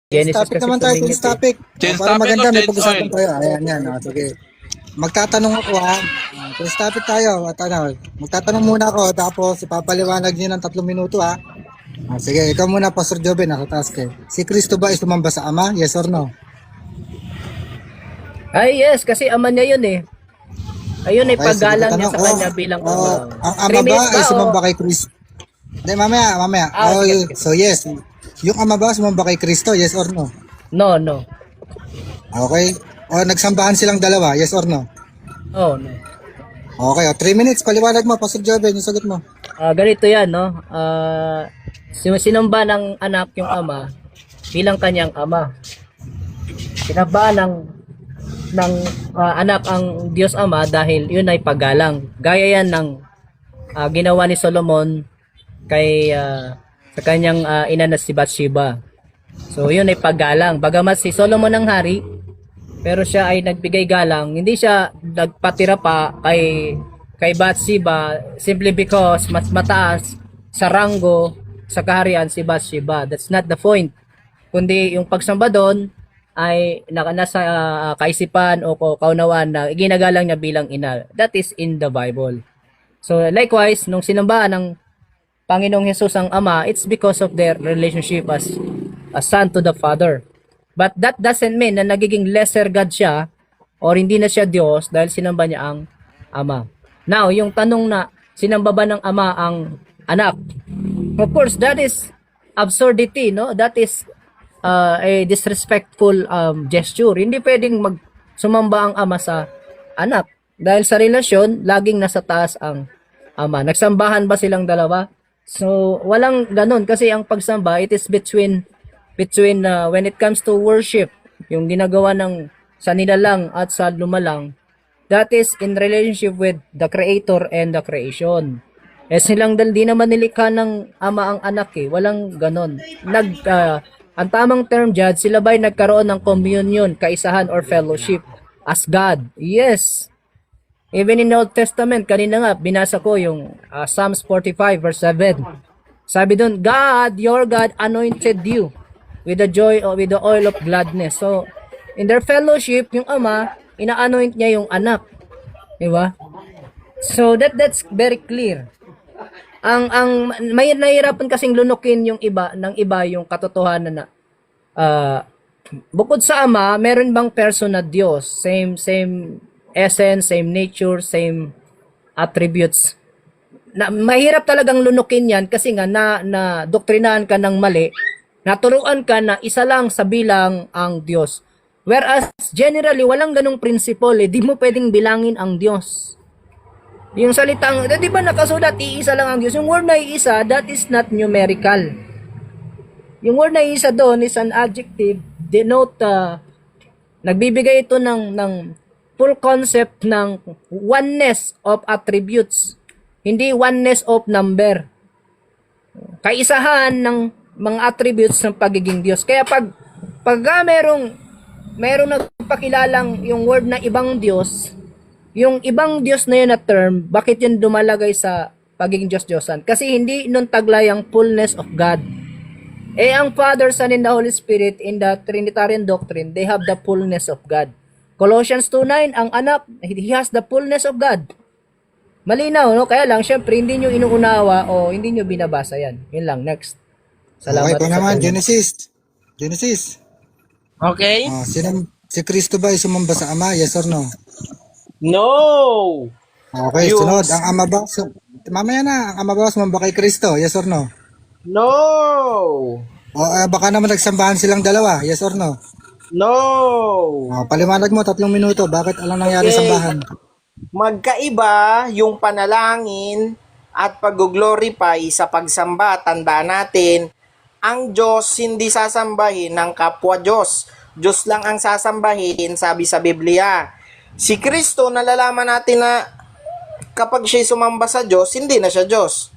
Change Genesis topic kasi naman tayo, tumingit change topic. Change Para topic maganda, or may change pag-usapan oil? tayo. Ayan, yan. Sige. Magtatanong ako ha. Change topic tayo. At ano, magtatanong muna ako, tapos ipapaliwanag niyo ng 3 minuto ha. Sige, ikaw muna, Pastor Joven, nasa taas kayo. Si Kristo ba ay sumamba sa Ama? Yes or no? Ay, yes, kasi ama niya yun eh. Ayun ay Okay, sige, paggalang niya tatanong. sa kanya bilang ama. Ang Ama 3 ba minutes ay ba sumamba o? kay Kristo? Hindi, mamaya. Sige. So yes, yung Ama ba sumamba kay Kristo? Yes or no? No, no. Okay. O nagsambahan silang dalawa? Yes or no? Oh, no. Okay, 3 minutes, paliwanag mo, Pastor Joven, yung sagot mo. Ganito yan, no? Sinamba ng anak yung ama bilang kanyang ama. Sinamba ng anak ang Diyos Ama dahil yun ay paggalang. Gaya yan ng ginawa ni Solomon kay sa kanyang ina na si Bathsheba. So yun ay paggalang. Bagamat si Solomon ang hari, pero siya ay nagbigay galang. Hindi siya nagpatira pa kay Bathsheba simply because mas mataas sa ranggo sa kaharian si Bathsheba. That's not the point. Kundi yung pagsamba doon ay nasa kaisipan o kaunawaan na ginagalang niya bilang ina. That is in the Bible. So likewise, nung sinambahan ng Panginoong Hesus ang Ama, it's because of their relationship as a son to the Father. But that doesn't mean na nagiging lesser God siya or hindi na siya Diyos dahil sinamba niya ang Ama. Now, yung tanong na sinamba ba ng Ama ang anak? Of course, that is absurdity, no? That is a disrespectful gesture. Hindi pwedeng sumamba ang ama sa anak. Dahil sa relasyon, laging nasa taas ang ama. Nagsambahan ba silang dalawa? So, walang ganun. Kasi ang pagsamba, it is between when it comes to worship, yung ginagawa ng sa nilalang at sa lumalang, that is in relationship with the Creator and the creation. Silang di naman nilikha ng ama ang anak eh. Walang ganun. Ang tamang term dyan, sila ba'y nagkaroon ng communion, kaisahan or fellowship as God? Yes. Even in the Old Testament, kanina nga, binasa ko yung Psalms 45 verse 7. Sabi doon, God, your God, anointed you with the joy or with the oil of gladness. So, in their fellowship, yung ama, ina-anoint niya yung anak. Diba? So, that's very clear. May nahihirapan kasing lunukin yung iba yung katotohanan na bukod sa ama, meron bang person na Diyos? Same essence, same nature, same attributes. Mahirap talagang lunukin yan kasi nga na doktrinahan ka ng mali, naturuan ka na isa lang sa bilang ang Diyos. Whereas generally walang ganung principle, di mo pwedeng bilangin ang Diyos. Yung salitang, di ba nakasulat, iisa lang ang Diyos. Yung word na iisa, that is not numerical. Yung word na iisa doon is an adjective, denote, nagbibigay ito ng full concept ng oneness of attributes. Hindi oneness of number. Kaisahan ng mga attributes ng pagiging Diyos. Kaya pag merong nagpakilalang yung word na ibang Diyos, yung ibang Diyos na yun na term, bakit yun dumalagay sa pagiging Diyos-Diyosan? Kasi hindi nun taglay ang fullness of God. Ang Father, Son, and the Holy Spirit in the Trinitarian doctrine, they have the fullness of God. Colossians 2:9, ang anak, he has the fullness of God. Malinaw, no? Kaya lang, syempre, hindi nyo inuunawa o hindi nyo binabasa yan. Yun lang, next. Salamat. Okay pa naman, Genesis. Okay? Si Kristo ba ay sumamba sa Ama? Yes or no? No! Okay, sunod. Ang Ama ba? Mamaya na, ang Ama ba sumamba kay Kristo? Yes or no? No! O baka naman nagsambahan silang dalawa? Yes or no? No! Paliwanag mo, 3 minuto. Bakit alang nangyari sambahan? Magkaiba yung panalangin at pag-glorify sa pagsamba. Tandaan natin, ang Diyos hindi sasambahin ng kapwa Diyos. Diyos lang ang sasambahin, sabi sa Biblia. Si Kristo, nalalaman natin na kapag siya sumamba sa Diyos, hindi na siya Diyos.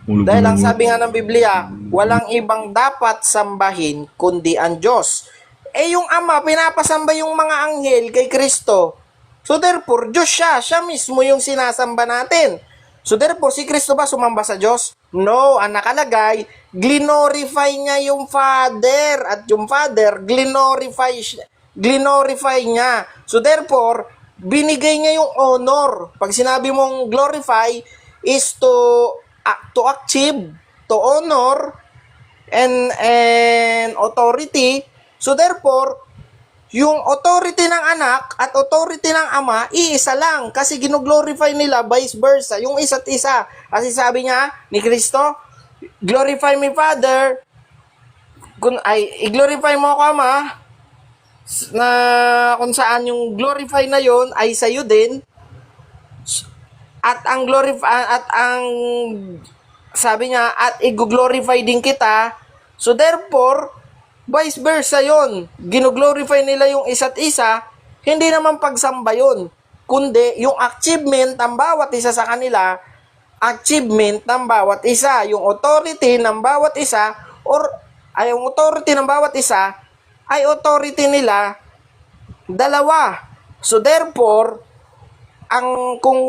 Dahil ang sabi nga ng Biblia, walang ibang dapat sambahin kundi ang Diyos. Yung Ama, pinapasamba yung mga anghel kay Kristo. So therefore, Diyos siya. Siya mismo yung sinasamba natin. So therefore, si Kristo ba sumamba sa Diyos? No, ang nakalagay, Glinorify niya yung Father at yung Father glinorify niya. So therefore, binigay niya yung honor. Pag sinabi mong glorify is to achieve, to honor and authority. So therefore, yung authority ng anak at authority ng ama, iisa lang. Kasi gino-glorify nila vice versa, yung isa't isa. Kasi sabi niya ni Kristo, glorify me Father, i-glorify mo ako Ama, na kung saan yung glorify na yon ay sa'yo din. At ang sabi niya, at i-glorify din kita. So therefore, vice versa yon. Gino-glorify nila yung isa't isa, hindi naman pagsamba yon, kundi yung achievement ng bawat isa sa kanila, achievement ng bawat isa, yung authority ng bawat isa, yung authority ng bawat isa, ay authority nila dalawa. So therefore, kung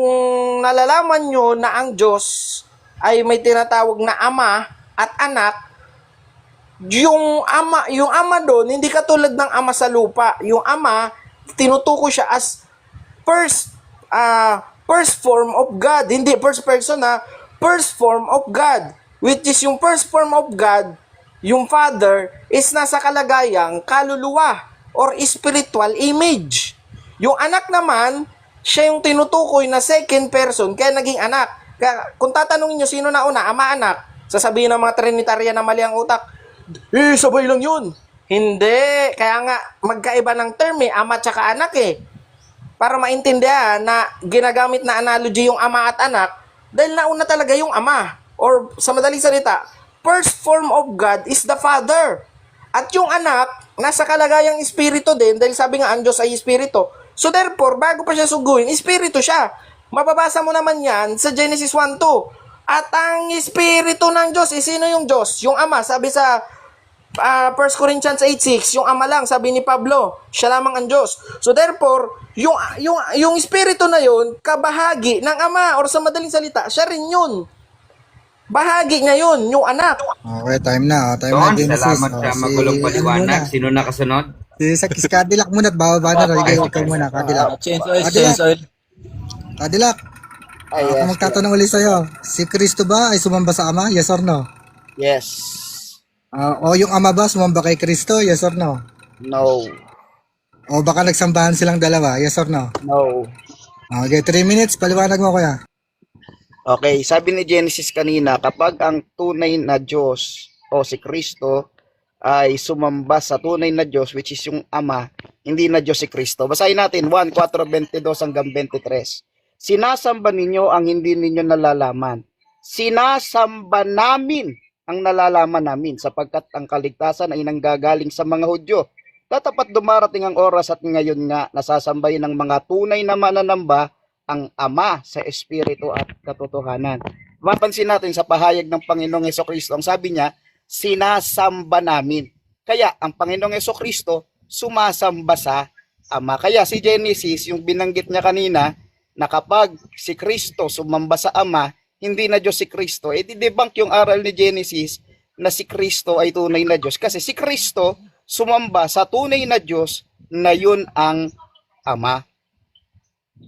nalalaman nyo na ang Diyos ay may tinatawag na ama at anak, yung ama doon, hindi katulad ng ama sa lupa. Yung ama, tinutukoy siya as first form of God. Hindi first person first form of God. Which is yung first form of God, yung Father, is nasa kalagayang kaluluwa or spiritual image. Yung anak naman, siya yung tinutukoy na second person, kaya naging anak. Kaya, kung tatanungin nyo sino na una, ama, anak, sasabihin ng mga Trinitarian na mali ang utak, sabay lang yun. Hindi. Kaya nga, magkaiba ng term ama tsaka anak Para maintindihan na ginagamit na analogy yung ama at anak, dahil nauna talaga yung ama. Or sa madaling salita, first form of God is the Father. At yung anak, nasa kalagayang espiritu din, dahil sabi nga ang Diyos ay espiritu. So therefore, bago pa siya suguhin, espiritu siya. Mababasa mo naman yan sa Genesis 1:2. At ang espiritu ng Diyos, sino yung Diyos? Yung ama, sabi sa 1 Corinthians 8:6, yung ama lang, sabi ni Pablo, siya lamang ang Diyos. So therefore, yung espiritu na yun, kabahagi ng ama, or sa madaling salita, siya rin yun. Bahagi niya yun, yung anak. Okay, time na. Time Doon, na, Genesis. salamat sa magulong paliwanag. Sino na kasunod? Si Cadillac muna at bababa na. Ikaw muna, Cadillac. Change oil. Cadillac, ako magtatanong ulit sa'yo. Si Kristo ba ay sumamba sa Ama? Yes or no? Yes. O yung Ama ba sumamba kay Kristo? Yes or no? No. O baka nagsambahan silang dalawa? Yes or no? No. Okay, 3 minutes. Paliwanag mo, kuya. Okay, sabi ni Genesis kanina, kapag ang tunay na Diyos o si Kristo ay sumamba sa tunay na Diyos, which is yung Ama, hindi na Diyos si Kristo. Basahin natin 1:4-22 hanggang 23. Sinasamba ninyo ang hindi ninyo nalalaman. Sinasamba namin ang nalalaman namin, sapagkat ang kaligtasan ay nanggagaling sa mga Hudyo. Tatapat dumarating ang oras at ngayon nga nasasambahin ng mga tunay na mananamba ang Ama sa Espiritu at katotohanan. Mapansin natin sa pahayag ng Panginoong Hesukristo, ang sabi niya, sinasamba namin. Kaya ang Panginoong Hesukristo sumasamba sa Ama. Kaya si Genesis, yung binanggit niya kanina, na kapag si Kristo sumamba sa Ama, hindi na Diyos si Kristo, di-debunk yung aral ni Genesis na si Kristo ay tunay na Diyos. Kasi si Kristo sumamba sa tunay na Diyos na yun ang Ama.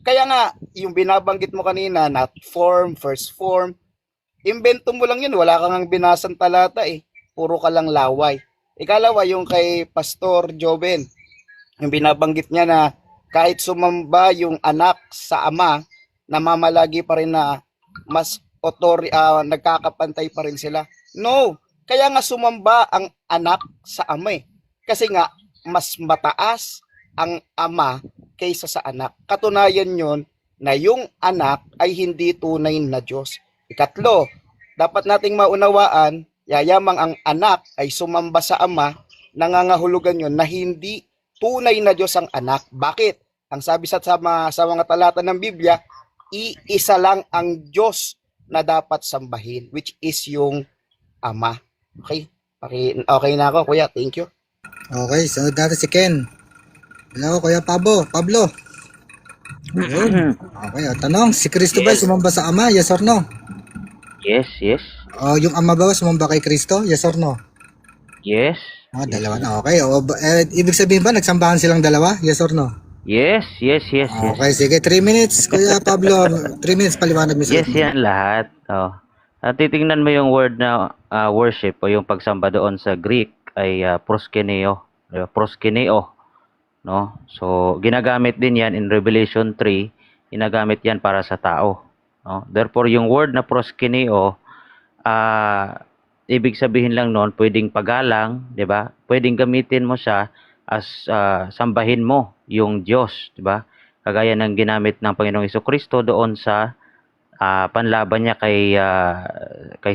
Kaya nga, yung binabanggit mo kanina, not form, first form, invento mo lang yun, wala kang binasang talata puro ka lang laway. Ikalawa, yung kay Pastor Joven, yung binabanggit niya na kahit sumamba yung anak sa Ama, namamalagi pa rin na mas nagkakapantay pa rin sila. No, kaya nga sumamba ang anak sa Ama kasi nga mas mataas ang Ama kaysa sa anak. Katunayan yon na yung anak ay hindi tunay na Diyos. Ikatlo, dapat nating maunawaan, yayamang ang anak ay sumamba sa Ama, nangangahulugan yon na hindi tunay na Diyos ang anak. Bakit? Ang sabi sa mga talata ng Biblia, iisa lang ang Diyos na dapat sambahin, which is yung Ama. Okay? Okay na ako, kuya. Thank you. Okay, sunod natin si Ken. Hello, kuya Pablo. Okay, tanong, si Kristo ba ay sumamba sa Ama? Yes or no? Yes. Yung ama ba sumamba kay Kristo? Yes or no? Yes. Dalawa na. Okay. Ibig sabihin ba nagsambahan silang dalawa? Yes or no? Yes. Okay, sige. 3 minutes, Kuya Pablo. 3 minutes, paliwanag mo sa Yes, yan lahat. Oh. At titingnan mo yung word na worship o yung pagsamba doon sa Greek ay proskeneo. Proskeneo. No? So, ginagamit din yan in Revelation 3. Ginagamit yan para sa tao. No? Therefore, yung word na proskeneo, ibig sabihin lang noon, pwedeng pagalang, di ba? Pwedeng gamitin mo siya as sambahin mo yung Diyos, di ba? Kagaya ng ginamit ng Panginoong Jesucristo doon sa panlaban niya kay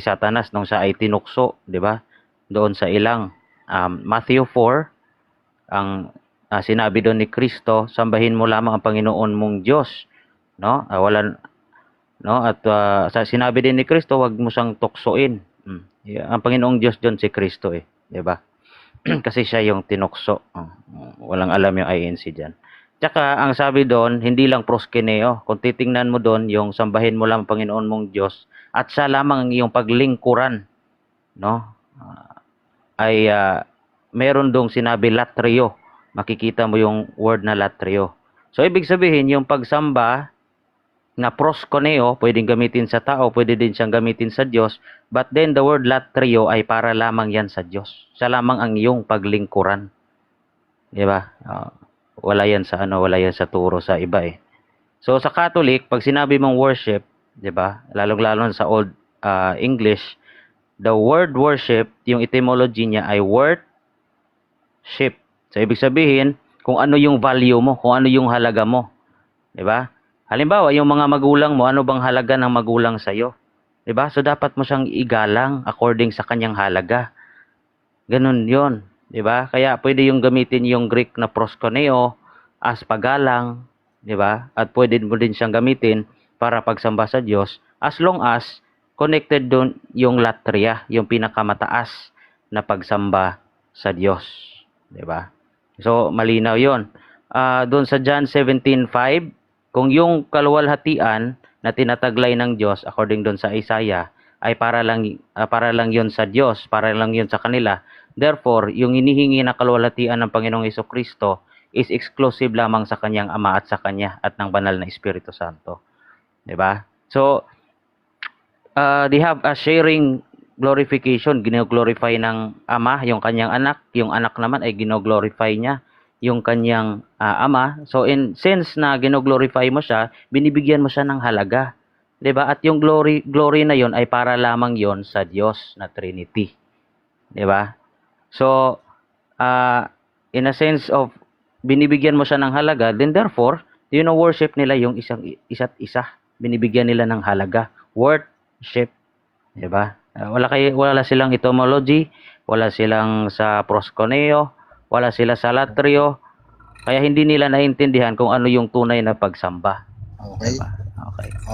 Satanas nung siya ay tinukso, di ba? Doon sa ilang Matthew 4, ang sinabi doon ni Kristo, sambahin mo lamang ang Panginoon mong Diyos, no? At sinabi din ni Kristo, wag mo siyang tuksoin. Ang Panginoong Diyos doon si Kristo di ba? Kasi siya yung tinukso. Walang alam yung INC diyan. Tsaka ang sabi doon, hindi lang proskeneo. Kung titingnan mo doon, yung sambahin mo lang ang Panginoon mong Diyos at siya lamang ang iyong paglingkuran, no? Meron dong sinabi latrio. Makikita mo yung word na latrio. So ibig sabihin, yung pagsamba na proskuneo, pwedeng gamitin sa tao, pwede din siyang gamitin sa Diyos, but then the word latrio ay para lamang yan sa Diyos. Siya lamang ang iyong paglingkuran. Di ba? Wala yan sa turo sa iba So sa Catholic, pag sinabi mong worship, di ba? Lalong-lalo sa Old English, the word worship, yung etymology niya ay worship. So ibig sabihin, kung ano yung value mo, kung ano yung halaga mo. Di ba? Halimbawa, yung mga magulang mo, ano bang halaga ng magulang sa'yo? Diba? So, dapat mo siyang igalang according sa kanyang halaga. Ganun yon, diba? Kaya pwede yung gamitin yung Greek na proskuneo as pagalang, diba? At pwede mo din siyang gamitin para pagsamba sa Diyos as long as connected doon yung latria, yung pinakamataas na pagsamba sa Diyos. Diba? So, malinaw yon. Doon sa John 17:5, kung yung kaluwalhatian na tinataglay ng Diyos according doon sa Isaiah ay para lang yon sa Diyos, para lang yon sa kanila. Therefore, yung hinihingi na kaluwalhatian ng Panginoong Jesucristo is exclusive lamang sa kanyang Ama at sa kanya at ng banal na Espiritu Santo. 'Di ba? So, they have a sharing glorification, gino-glorify ng Ama yung kanyang anak, yung anak naman ay gino-glorify niya yung kanyang ama. So in sense na gino-glorify mo siya, binibigyan mo siya ng halaga. 'Di ba? At yung glory na 'yon ay para lamang 'yon sa Diyos na Trinity. 'Di ba? So in a sense of binibigyan mo siya ng halaga, then therefore, worship nila yung isa't isa. Binibigyan nila ng halaga. Worship. 'Di ba? Wala silang etymology, wala silang sa proskuneo, wala sila sa latrio, kaya hindi nila naintindihan kung ano yung tunay na pagsamba. Okay. Diba?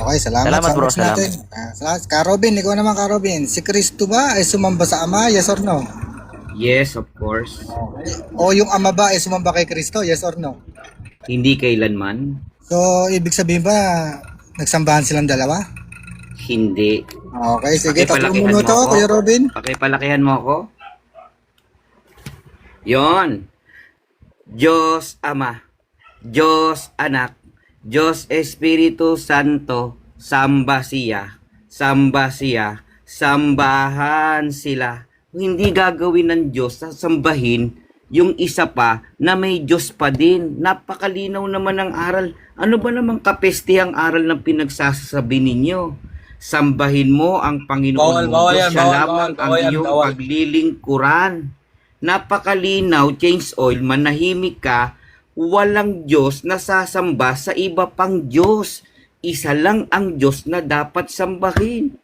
Okay, salamat bro, natin. Salamat. Ka Robin, ikaw naman Ka Robin. Si Kristo ba ay sumamba sa Ama? Yes or no? Yes, of course. Okay. O yung Ama ba ay sumamba kay Kristo? Yes or no? Hindi kailanman. So, ibig sabihin ba nagsambahan silang dalawa? Hindi. Okay, sige. 3 Pakipalakihan minuto, mo ako. Kuya Robin. Pakipalakihan mo ako. Yon. Diyos Ama, Diyos Anak, Diyos Espiritu Santo, samba siya, sambahan sila. Hindi gagawin ng Diyos, sasambahin yung isa pa na may Diyos pa din. Napakalinaw naman ang aral. Ano ba namang kapestihang aral ng pinagsasabi ninyo? Sambahin mo ang Panginoon mo Diyos, siya lamang ang iyong paglilingkuran. Napakalinaw, change oil, manahimik ka, walang Diyos na sasamba sa iba pang Diyos. Isa lang ang Diyos na dapat sambahin.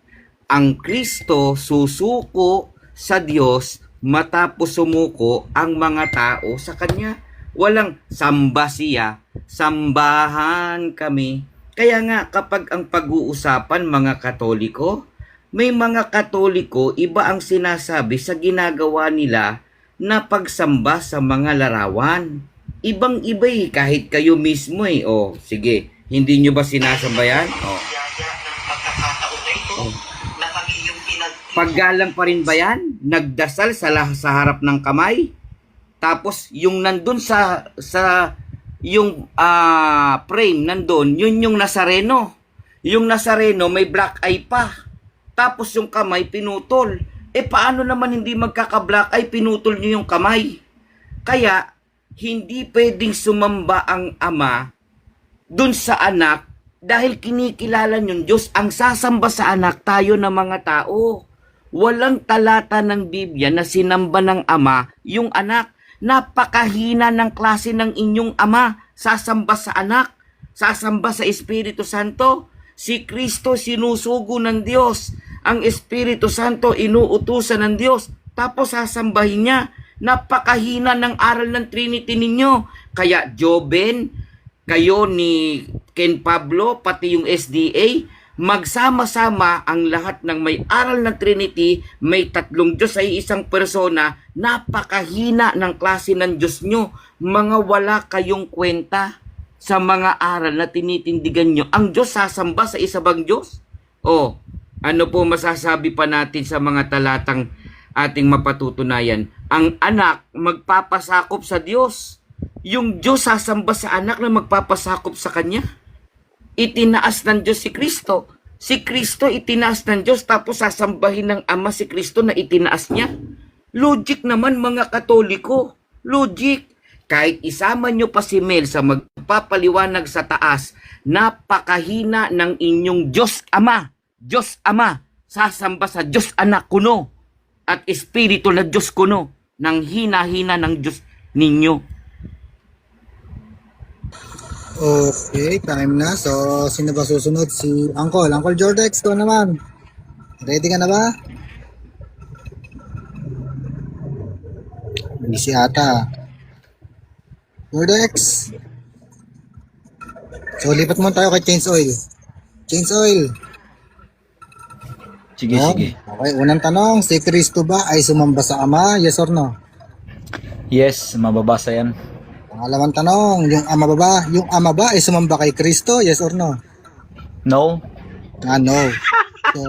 Ang Kristo susuko sa Diyos matapos sumuko ang mga tao sa Kanya. Walang samba siya, sambahan kami. Kaya nga kapag ang pag-uusapan mga Katoliko, may mga Katoliko, iba ang sinasabi sa ginagawa nila na pagsamba sa mga larawan. Ibang-iba kahit kayo mismo sige, hindi nyo ba sinasamba yan? Paggalang pa rin ba yan? Nagdasal sa harap ng kamay? Tapos yung nandun sa yung frame nandun, yun yung Nazareno. Yung Nazareno may black eye pa. Tapos yung kamay pinutol. Paano naman hindi magkaka-black eye, pinutol nyo yung kamay? Kaya hindi pwedeng sumamba ang ama dun sa anak dahil kinikilala yung Diyos. Ang sasamba sa anak tayo na mga tao. Walang talata ng Biblia na sinamba ng ama yung anak. Napakahina ng klase ng inyong ama. Sasamba sa anak, sasamba sa Espiritu Santo. Si Kristo sinusugo ng Diyos. Ang Espiritu Santo inuutusan ng Diyos. Tapos sasambahin niya. Napakahina ng aral ng Trinity ninyo. Kaya Joben, kayo ni Ken Pablo, pati yung SDA, magsama-sama ang lahat ng may aral ng Trinity, may tatlong Diyos ay isang persona, napakahina ng klase ng Diyos nyo. Mga wala kayong kwenta sa mga aral na tinitindigan nyo. Ang Diyos sasamba sa isa bang Diyos? O, ano po masasabi pa natin sa mga talatang ating mapatutunayan? Ang anak magpapasakop sa Diyos. Yung Diyos sasamba sa anak na magpapasakop sa Kanya. Itinaas ng Diyos si Kristo. Si Kristo itinaas ng Diyos tapos sasambahin ng Ama si Kristo na itinaas niya. Logic naman mga Katoliko. Logic. Kahit isama nyo pa si Mel sa magpapaliwanag sa taas, napakahina ng inyong Diyos Ama. Diyos Ama. Sasamba sa Diyos Anak kuno. At Espiritu na Diyos kuno. Nang hina-hina ng Diyos ninyo. Okay, time na. So, sino ba susunod? Si Uncle. Uncle Jordex, ito naman. Ready ka na ba? Busy ata. Jordex. So, lipat mo tayo kay Change Oil. Change Oil. Sige, Oh, sige. Okay, unang tanong. Si Kristo ba ay sumamba sa Ama? Yes or no? Yes, mababasa yan. Pangalawang tanong. Yung ama ba ay sumamba kay Kristo? Yes or no? No? No. So,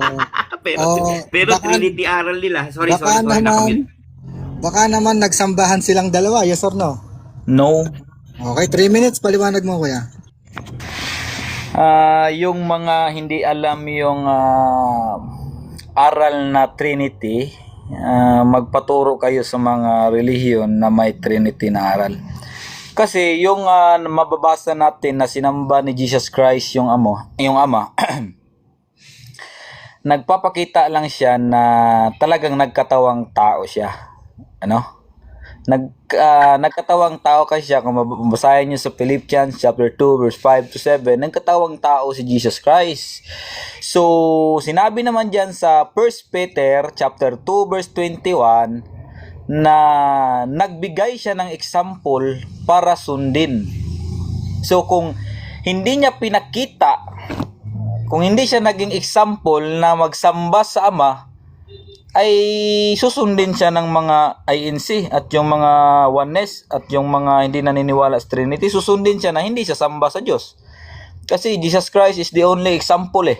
pero baka- Trinity aral nila. Sorry. Baka naman nagsambahan silang dalawa, yes or no? No. Okay, 3 minutes, paliwanag mo kuya. Yung mga hindi alam yung aral na Trinity, magpaturo kayo sa mga relihiyon na may Trinity na aral. Kasi yung mababasa natin na sinamba ni Jesus Christ yung ama, nagpapakita lang siya na talagang nagkatawang tao siya. Nagkatawang tao kasi siya. Kung mabasahin niyo sa Philippians chapter 2 verse 5 to 7, nagkatawang tao si Jesus Christ. So, sinabi naman diyan sa 1 Peter chapter 2 verse 21 na nagbigay siya ng example para sundin. So, kung hindi niya pinakita, kung hindi siya naging example na magsamba sa Ama, ay susundin siya ng mga INC at yung mga oneness at yung mga hindi naniniwala sa Trinity, susundin siya na hindi siya samba sa Diyos. Kasi Jesus Christ is the only example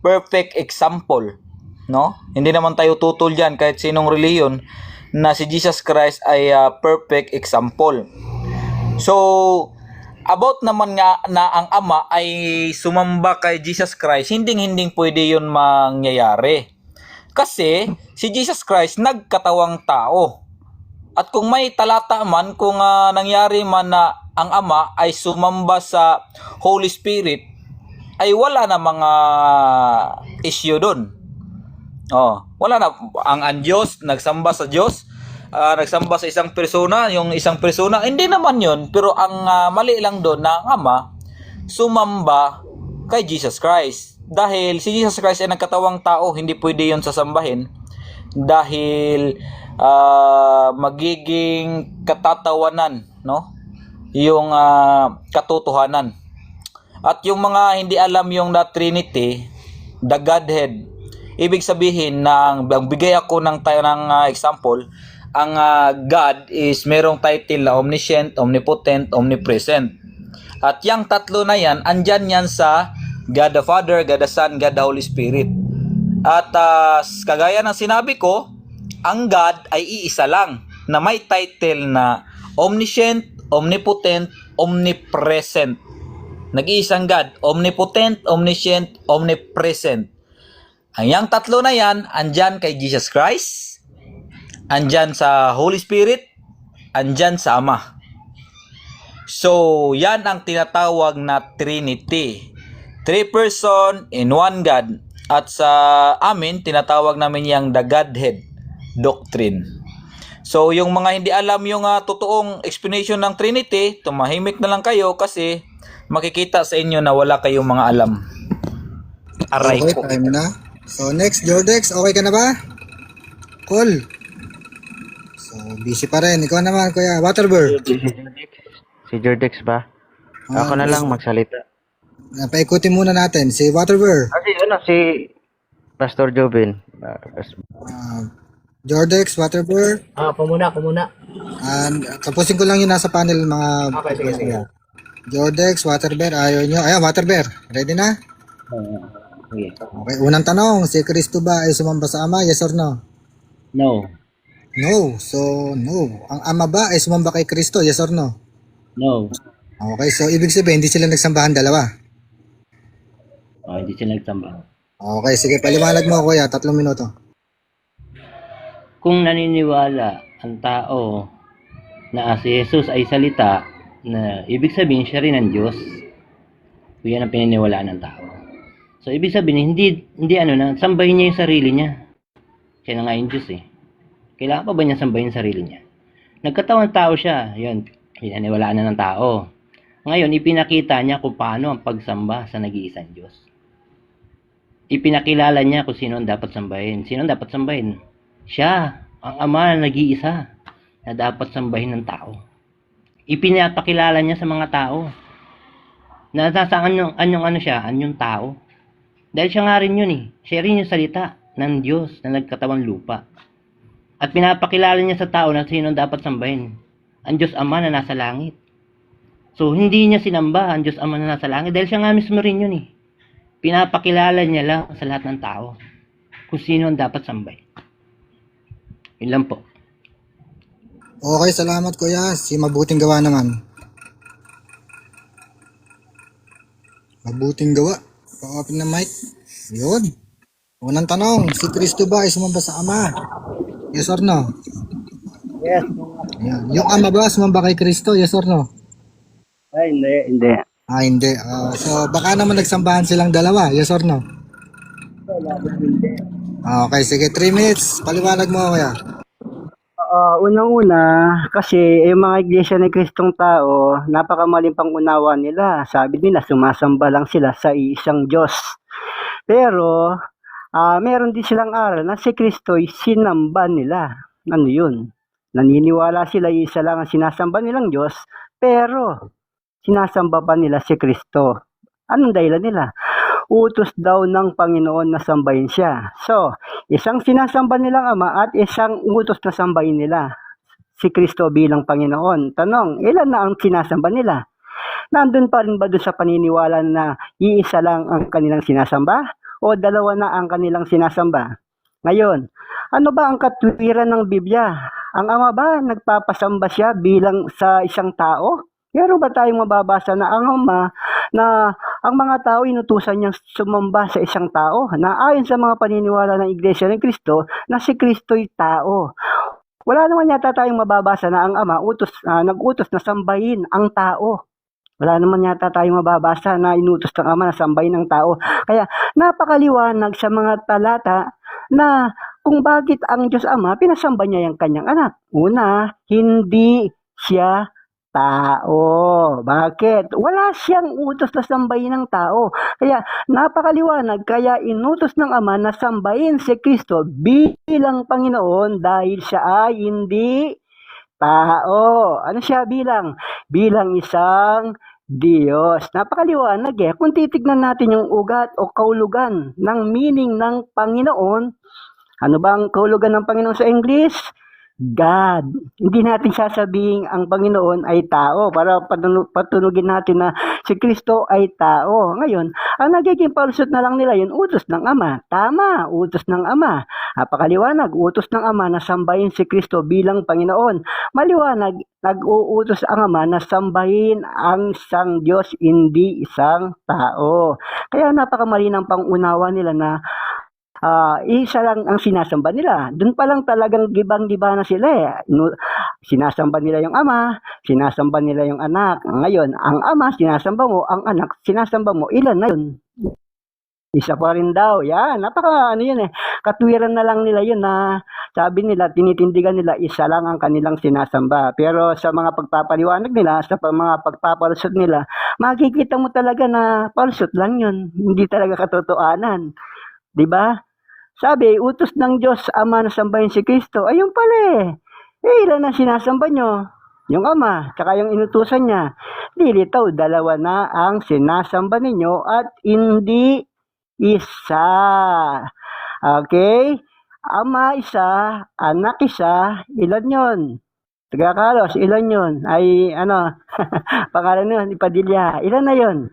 Perfect example. No? Hindi naman tayo tutol dyan kahit sinong reliyon na si Jesus Christ ay perfect example. So, about naman nga na ang Ama ay sumamba kay Jesus Christ, hindi pwede yun mangyayari. Kasi si Jesus Christ nagkatawang tao. At kung may talata man, kung nangyari man na ang Ama ay sumamba sa Holy Spirit, ay wala na mga issue doon. Wala na. Ang Diyos, nagsamba sa Diyos, nagsamba sa isang persona, yung isang persona, hindi naman yun. Pero ang mali lang doon na ang Ama, sumamba kay Jesus Christ. Dahil si Jesus Christ ay nagkatawang tao, hindi pwede yun sasambahin. Dahil magiging katatawanan, no? Yung katotohanan. At yung mga hindi alam yung the Trinity, the Godhead, ibig sabihin na bigay ako ng example, ang God is merong title na omniscient, omnipotent, omnipresent. At yung tatlo na yan, andyan yan sa God the Father, God the Son, God the Holy Spirit. At kagaya ng sinabi ko, ang God ay iisa lang na may title na omniscient, omnipotent, omnipresent. Nag-iisang God, omnipotent, omniscient, omnipresent. Ang yang tatlo na yan, andyan kay Jesus Christ, andyan sa Holy Spirit, andyan sa Ama. So, yan ang tinatawag na Trinity. 3 person in one God. At sa amin, tinatawag namin yung the Godhead doctrine. So, yung mga hindi alam yung totoong explanation ng Trinity, tumahimik na lang kayo kasi makikita sa inyo na wala kayong mga alam. Aray Okay, po. time na. So next, Jordex, okay ka na ba? Cool. So, busy pa rin. Ikaw naman, Kuya Waterburn. Si Jordex ba? Ako na lang magsalita. Paikutin muna natin. Si Waterburn. Si Pastor Jobin. Jordex, Waterburn. Ako muna. And tapusin ko lang yung nasa panel, mga... Okay, sige. Jordex, Waterburn, ayaw nyo. Ayan, Waterburn. Ready na? Okay, unang tanong. Si Kristo ba ay sumamba sa Ama? Yes or no? No. No. So, no. Ang Ama ba ay sumamba kay Kristo? Yes or no? No. Okay, so ibig sabihin, hindi sila nagsambahan dalawa. Hindi sila nagsamba. Okay, sige, paliwanag mo, Kuya. 3 minuto. Kung naniniwala ang tao na si Jesus ay salita, na ibig sabihin siya rin ang Diyos, yan ang pininiwalaan ng tao. So, ibig sabihin, hindi sambahin niya yung sarili niya. Siya na nga yung Diyos eh. Kailangan pa ba niya sambahin yung sarili niya? Nagkatawang tao siya, yun, pinaniwalaan na ng tao. Ngayon, ipinakita niya kung paano ang pagsamba sa nag-iisang Diyos. Ipinakilala niya kung sino ang dapat sambahin. Sino ang dapat sambahin? Siya, ang Ama na nag-iisa na dapat sambahin ng tao. Ipinapakilala niya sa mga tao na nasaan anyong tao. Dahil siya nga rin yun eh. Siya rin yung salita ng Diyos na nagkatawang lupa. At pinapakilala niya sa tao na sino ang dapat sambahin. Ang Diyos Ama na nasa langit. So, hindi niya sinamba ang Diyos Ama na nasa langit dahil siya nga mismo rin yun eh. Pinapakilala niya lang sa lahat ng tao kung sino ang dapat sambay. Yun lang po. Okay, salamat, Kuya. Si Mabuting Gawa naman. Mabuting Gawa. Pa-open na mic. Yun. Unang tanong, si Kristo ba ay sumamba sa Ama? Yes or no? Yes. Ayan. Yung Ama ba sumamba kay Kristo? Yes or no? Ay, hindi. Hindi. So, baka naman nagsambahan silang dalawa. Yes or no? Okay, sige. 3 minutes. Paliwanag mo, Kuya. Unang-una, kasi yung mga iglesia ni Kristong tao, napakamaling pangunawa nila. Sabi nila, sumasamba lang sila sa isang Diyos. Pero, meron din silang aral na si Kristo'y sinamba nila. Ano yun? Naniniwala sila, isa lang ang sinasamba nilang Diyos, pero sinasamba pa nila si Kristo. Anong dahilan nila? Utos daw ng Panginoon na sambahin siya. So, isang sinasamba nilang Ama at isang utos na sambahin nila si Kristo bilang Panginoon. Tanong, ilan na ang sinasamba nila? Nandun pa rin ba doon sa paniniwala na iisa lang ang kanilang sinasamba? O dalawa na ang kanilang sinasamba? Ngayon, ano ba ang katwiran ng Biblia? Ang Ama ba nagpapasamba siya bilang sa isang tao? Meron ba tayong mababasa na ang Ama na ang mga tao inutusan niyang sumamba sa isang tao na ayon sa mga paniniwala ng Iglesia ng Kristo na si Kristo'y tao? Wala naman yata tayong mababasa na ang Ama nag-utos na sambahin ang tao. Wala naman yata tayong mababasa na inutos ng Ama na sambahin ang tao. Kaya napakaliwanag sa mga talata na kung bakit ang Diyos Ama pinasamba niya yung kanyang anak. Una, hindi siya tao. Bakit? Wala siyang utos na sambahin ng tao. Kaya napakaliwanag, kaya inutos ng Ama na sambahin si Kristo bilang Panginoon dahil siya ay hindi tao. Ano siya bilang? Bilang isang Diyos. Napakaliwanag eh. Kung titignan natin yung ugat o kaulugan ng meaning ng Panginoon, ano ba ang kaulugan ng Panginoon sa English? God. Hindi natin sasabihin ang Panginoon ay tao para patunugin natin na si Kristo ay tao. Ngayon, ang nagiging palusot na lang nila yun, utos ng Ama. Tama, utos ng Ama. Napakaliwanag, utos ng Ama na sambahin si Kristo bilang Panginoon. Maliwanag, nag-uutos ang Ama na sambahin ang isang Diyos, hindi isang tao. Kaya napakamali ng pangunawa nila na isa lang ang sinasamba nila. Doon pa lang talagang gibang-giba na sila eh. Sinasamba nila yung Ama, sinasamba nila yung anak. Ngayon, ang Ama sinasamba mo, ang anak sinasamba mo, ilan na yun? Isa pa rin daw. Yan, yun eh. Katwiran na lang nila yun na sabi nila, tinitindigan nila, isa lang ang kanilang sinasamba. Pero sa mga pagpapaliwanag nila, sa mga pagpapalusot nila, makikita mo talaga na palusot lang yun. Hindi talaga katotohanan. 'Di ba? Sabi, utos ng Diyos Ama na sambahin si Kristo. Ayun pala eh. Ilan ang sinasamba nyo? Yung Ama, tsaka yung inutusan niya. Dilitaw, dalawa na ang sinasamba ninyo at hindi isa. Okay? Ama isa, anak isa, ilan yon? Taga Carlos, ilan yon? Ay, pangalan nun, Ipadilla. Ilan na yon?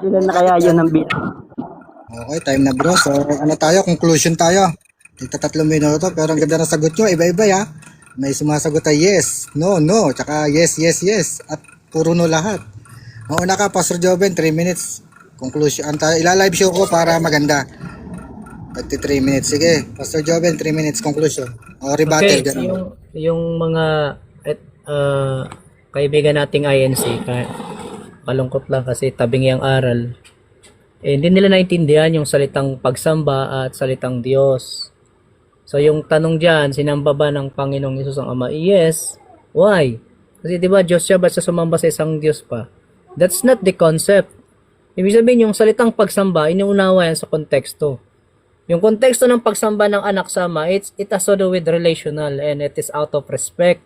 Ilan na kaya yun ang bilang? Okay, time na bro. So, conclusion tayo. Ito 3 minuto, pero ang ganda ng sagot nyo, iba-iba ya. May sumasagot ay yes, no, no, tsaka yes, yes, yes, at puro no lahat. Mauna ka, Pastor Joven, 3 minutes. Conclusion. Ila-live show ko para maganda. 3 minutes. Sige, Pastor Joven, 3 minutes conclusion. O rebuttal, Okay, ganun. yung mga kaibigan nating INC, malungkot lang kasi tabing yung aral. Hindi nila naintindihan yung salitang pagsamba at salitang Diyos. So yung tanong diyan, sinamba ba ng Panginoong Hesus ang Ama? Yes. Why? Kasi 'di ba Diyos siya, ba't siya sumamba sa isang Diyos pa? That's not the concept. Ibig sabihin yung salitang pagsamba, inuunawa yan sa konteksto. Yung konteksto ng pagsamba ng anak sa Ama, it has to do with relational and it is out of respect.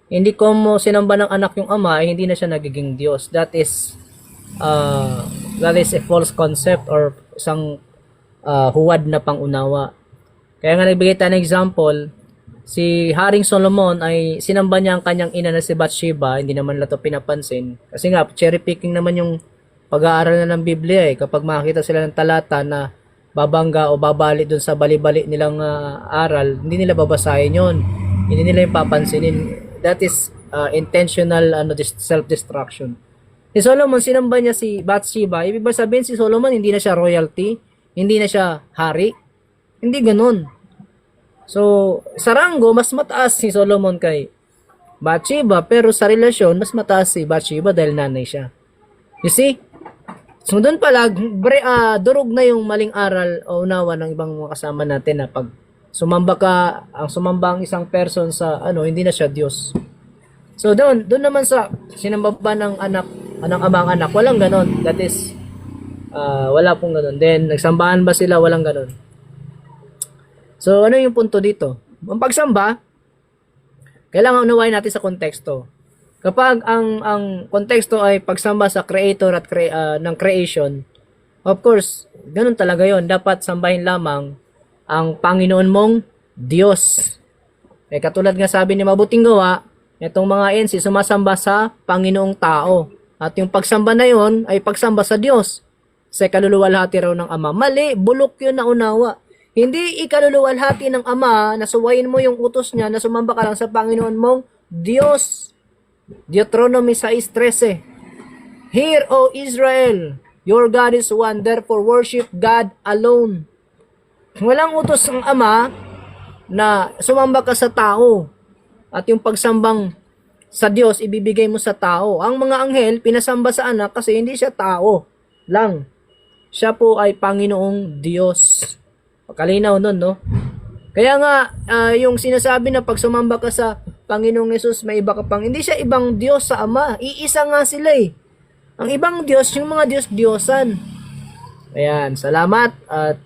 Hindi ko mo sinamba ng anak yung Ama, hindi na siya nagiging Diyos. That is a false concept or isang huwad na pangunawa. Kaya nga nagbigay tayo ng example, si Haring Solomon ay sinamba niya ang kanyang ina na si Bathsheba, hindi naman nila ito pinapansin. Kasi nga, cherry picking naman yung pag-aaral na ng Biblia eh. Kapag makakita sila ng talata na babangga o babali dun sa bali-bali nilang aral, hindi nila babasahin yun. Hindi nila yung papansinin. That is intentional self-destruction. Si Solomon, sinamba niya si Bathsheba. Ibig ba sabihin si Solomon, hindi na siya royalty? Hindi na siya hari? Hindi ganun. So, sa ranggo, mas mataas si Solomon kay Bathsheba, pero sa relasyon, mas mataas si Bathsheba dahil nanay siya. You see? So, doon pala, durog na yung maling aral o unawa ng ibang mga kasama natin na pag sumamba ang isang person sa, hindi na siya Diyos. So, doon naman sa sinamba ba ng amang anak, walang ganon. That is, wala pong ganon. Then, nagsambahan ba sila? Walang ganon. So, ano yung punto dito? Ang pagsamba, kailangan unawain natin sa konteksto. Kapag ang konteksto ay pagsamba sa creator at ng creation, of course, ganun talaga yon. Dapat sambahin lamang ang Panginoon mong Diyos. Katulad nga sabi ni Mabuting Gawa, itong mga NC sumasamba sa Panginoong tao. At yung pagsamba na yon ay pagsamba sa Diyos. Sa kaluluwalhati raw ng Ama. Mali, bulok yun na unawa. Hindi ikaluluwalhati ng Ama na suwayin mo yung utos niya na sumamba ka lang sa Panginoon mong Diyos. Deuteronomy 6:13. Hear, O Israel, your God is one, therefore worship God alone. Walang utos ng Ama na sumamba ka sa tao at yung pagsambang sa Diyos ibibigay mo sa tao. Ang mga anghel pinasamba sa anak kasi hindi siya tao lang. Siya po ay Panginoong Diyos. Pagkalinaw nun, no? Kaya nga, yung sinasabi na pag sumamba ka sa Panginoong Hesus, may iba ka pang, hindi siya ibang Diyos sa Ama. Iisa nga sila eh. Ang ibang Diyos, yung mga Diyos-Diyosan. Ayan, salamat at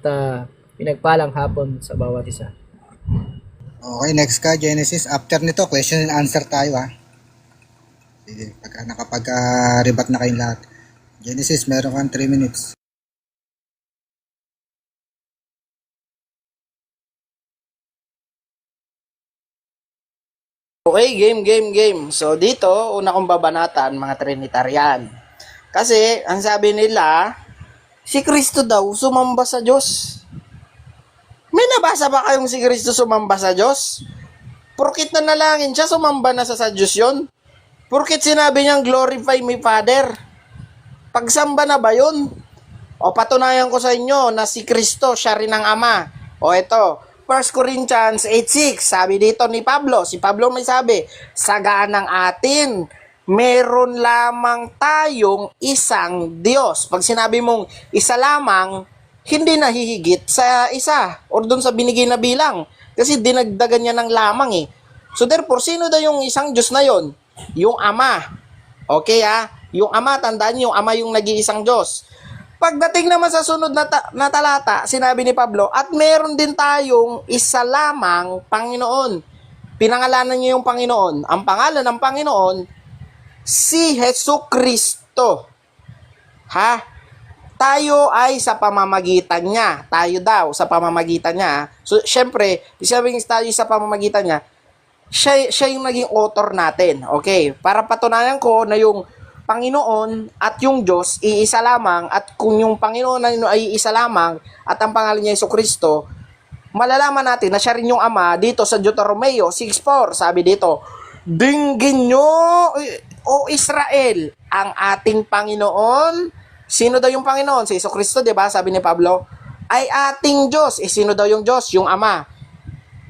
pinagpalang hapon sa bawat isa. Okay, next ka, Genesis. After nito, question and answer tayo ha. Sige, pag nakapag-rebat na kayong lahat. Genesis, meron kang 3 minutes. Okay, game. So dito, una kong babanatan, mga Trinitarian. Kasi, ang sabi nila, si Kristo daw sumamba sa Diyos. May nabasa ba kayong si Kristo sumamba sa Diyos? Porkit na nalangin siya, sumamba na sa Diyos yun? Porkit sinabi niyang glorify me Father? Pagsamba na ba yun? O patunayan ko sa inyo na si Kristo, siya rin ang Ama. O ito, 1 Corinthians 8:6, sabi dito ni Pablo, si Pablo may sabi, saganang atin, meron lamang tayong isang Diyos. Pag sinabi mong isa lamang, hindi nahihigit sa isa or doon sa binigay na bilang. Kasi dinagdagan niya ng lamang eh. So therefore, sino daw yung isang Diyos na yon? Yung Ama. Okay ha? Yung Ama, tandaan niyo, yung Ama yung nag-iisang Diyos. Pagdating naman sa sunod na talata, sinabi ni Pablo, at meron din tayong isa lamang Panginoon. Pinangalanan niya yung Panginoon. Ang pangalan ng Panginoon, si Hesus Kristo. Ha? Tayo ay sa pamamagitan niya. Tayo daw sa pamamagitan niya. So, syempre, sabihin tayo sa pamamagitan niya, siya yung naging author natin. Okay? Para patunayan ko na yung Panginoon at yung Diyos iisa lamang, at kung yung Panginoon ay isa lamang at ang pangalan niya Hesus Kristo, malalaman natin na siya rin yung Ama. Dito sa Deuteronomio 6:4, sabi dito, dinggin nyo, o Israel, ang ating Panginoon. Sino daw yung Panginoon? Si Hesus Kristo, diba? Sabi ni Pablo, ay ating Diyos. Sino daw yung Diyos? Yung Ama.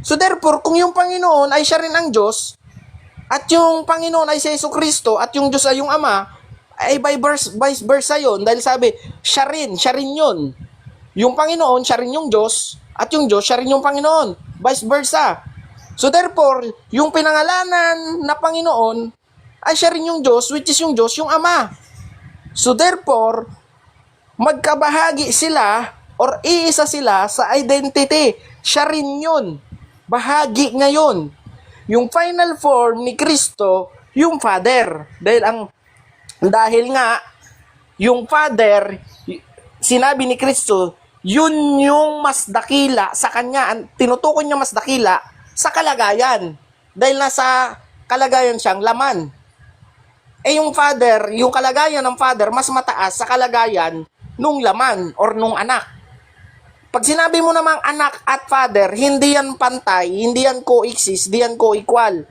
So therefore, kung yung Panginoon ay siya rin ang Diyos, at yung Panginoon ay si Hesus Kristo, at yung Diyos ay yung Ama, ay vice versa yun. Dahil sabi, siya rin yun. Yung Panginoon, siya rin yung Diyos, at yung Diyos, siya rin yung Panginoon. Vice versa. So therefore, yung pinangalanan na Panginoon, ay siya rin yung Diyos, which is yung Diyos, yung Ama. So therefore, magkabahagi sila, or iisa sila sa identity. Siya rin yun. Bahagi ngayon. Yung final form ni Kristo, yung Father. Dahil nga, yung Father, sinabi ni Kristo, yun yung mas dakila sa kanya. Tinutukoy niya mas dakila sa kalagayan. Dahil nasa kalagayan siyang laman. Yung Father, yung kalagayan ng Father, mas mataas sa kalagayan nung laman or nung anak. Pag sinabi mo namang anak at father, hindi yan pantay, hindi yan coexist, hindi yan co-equal.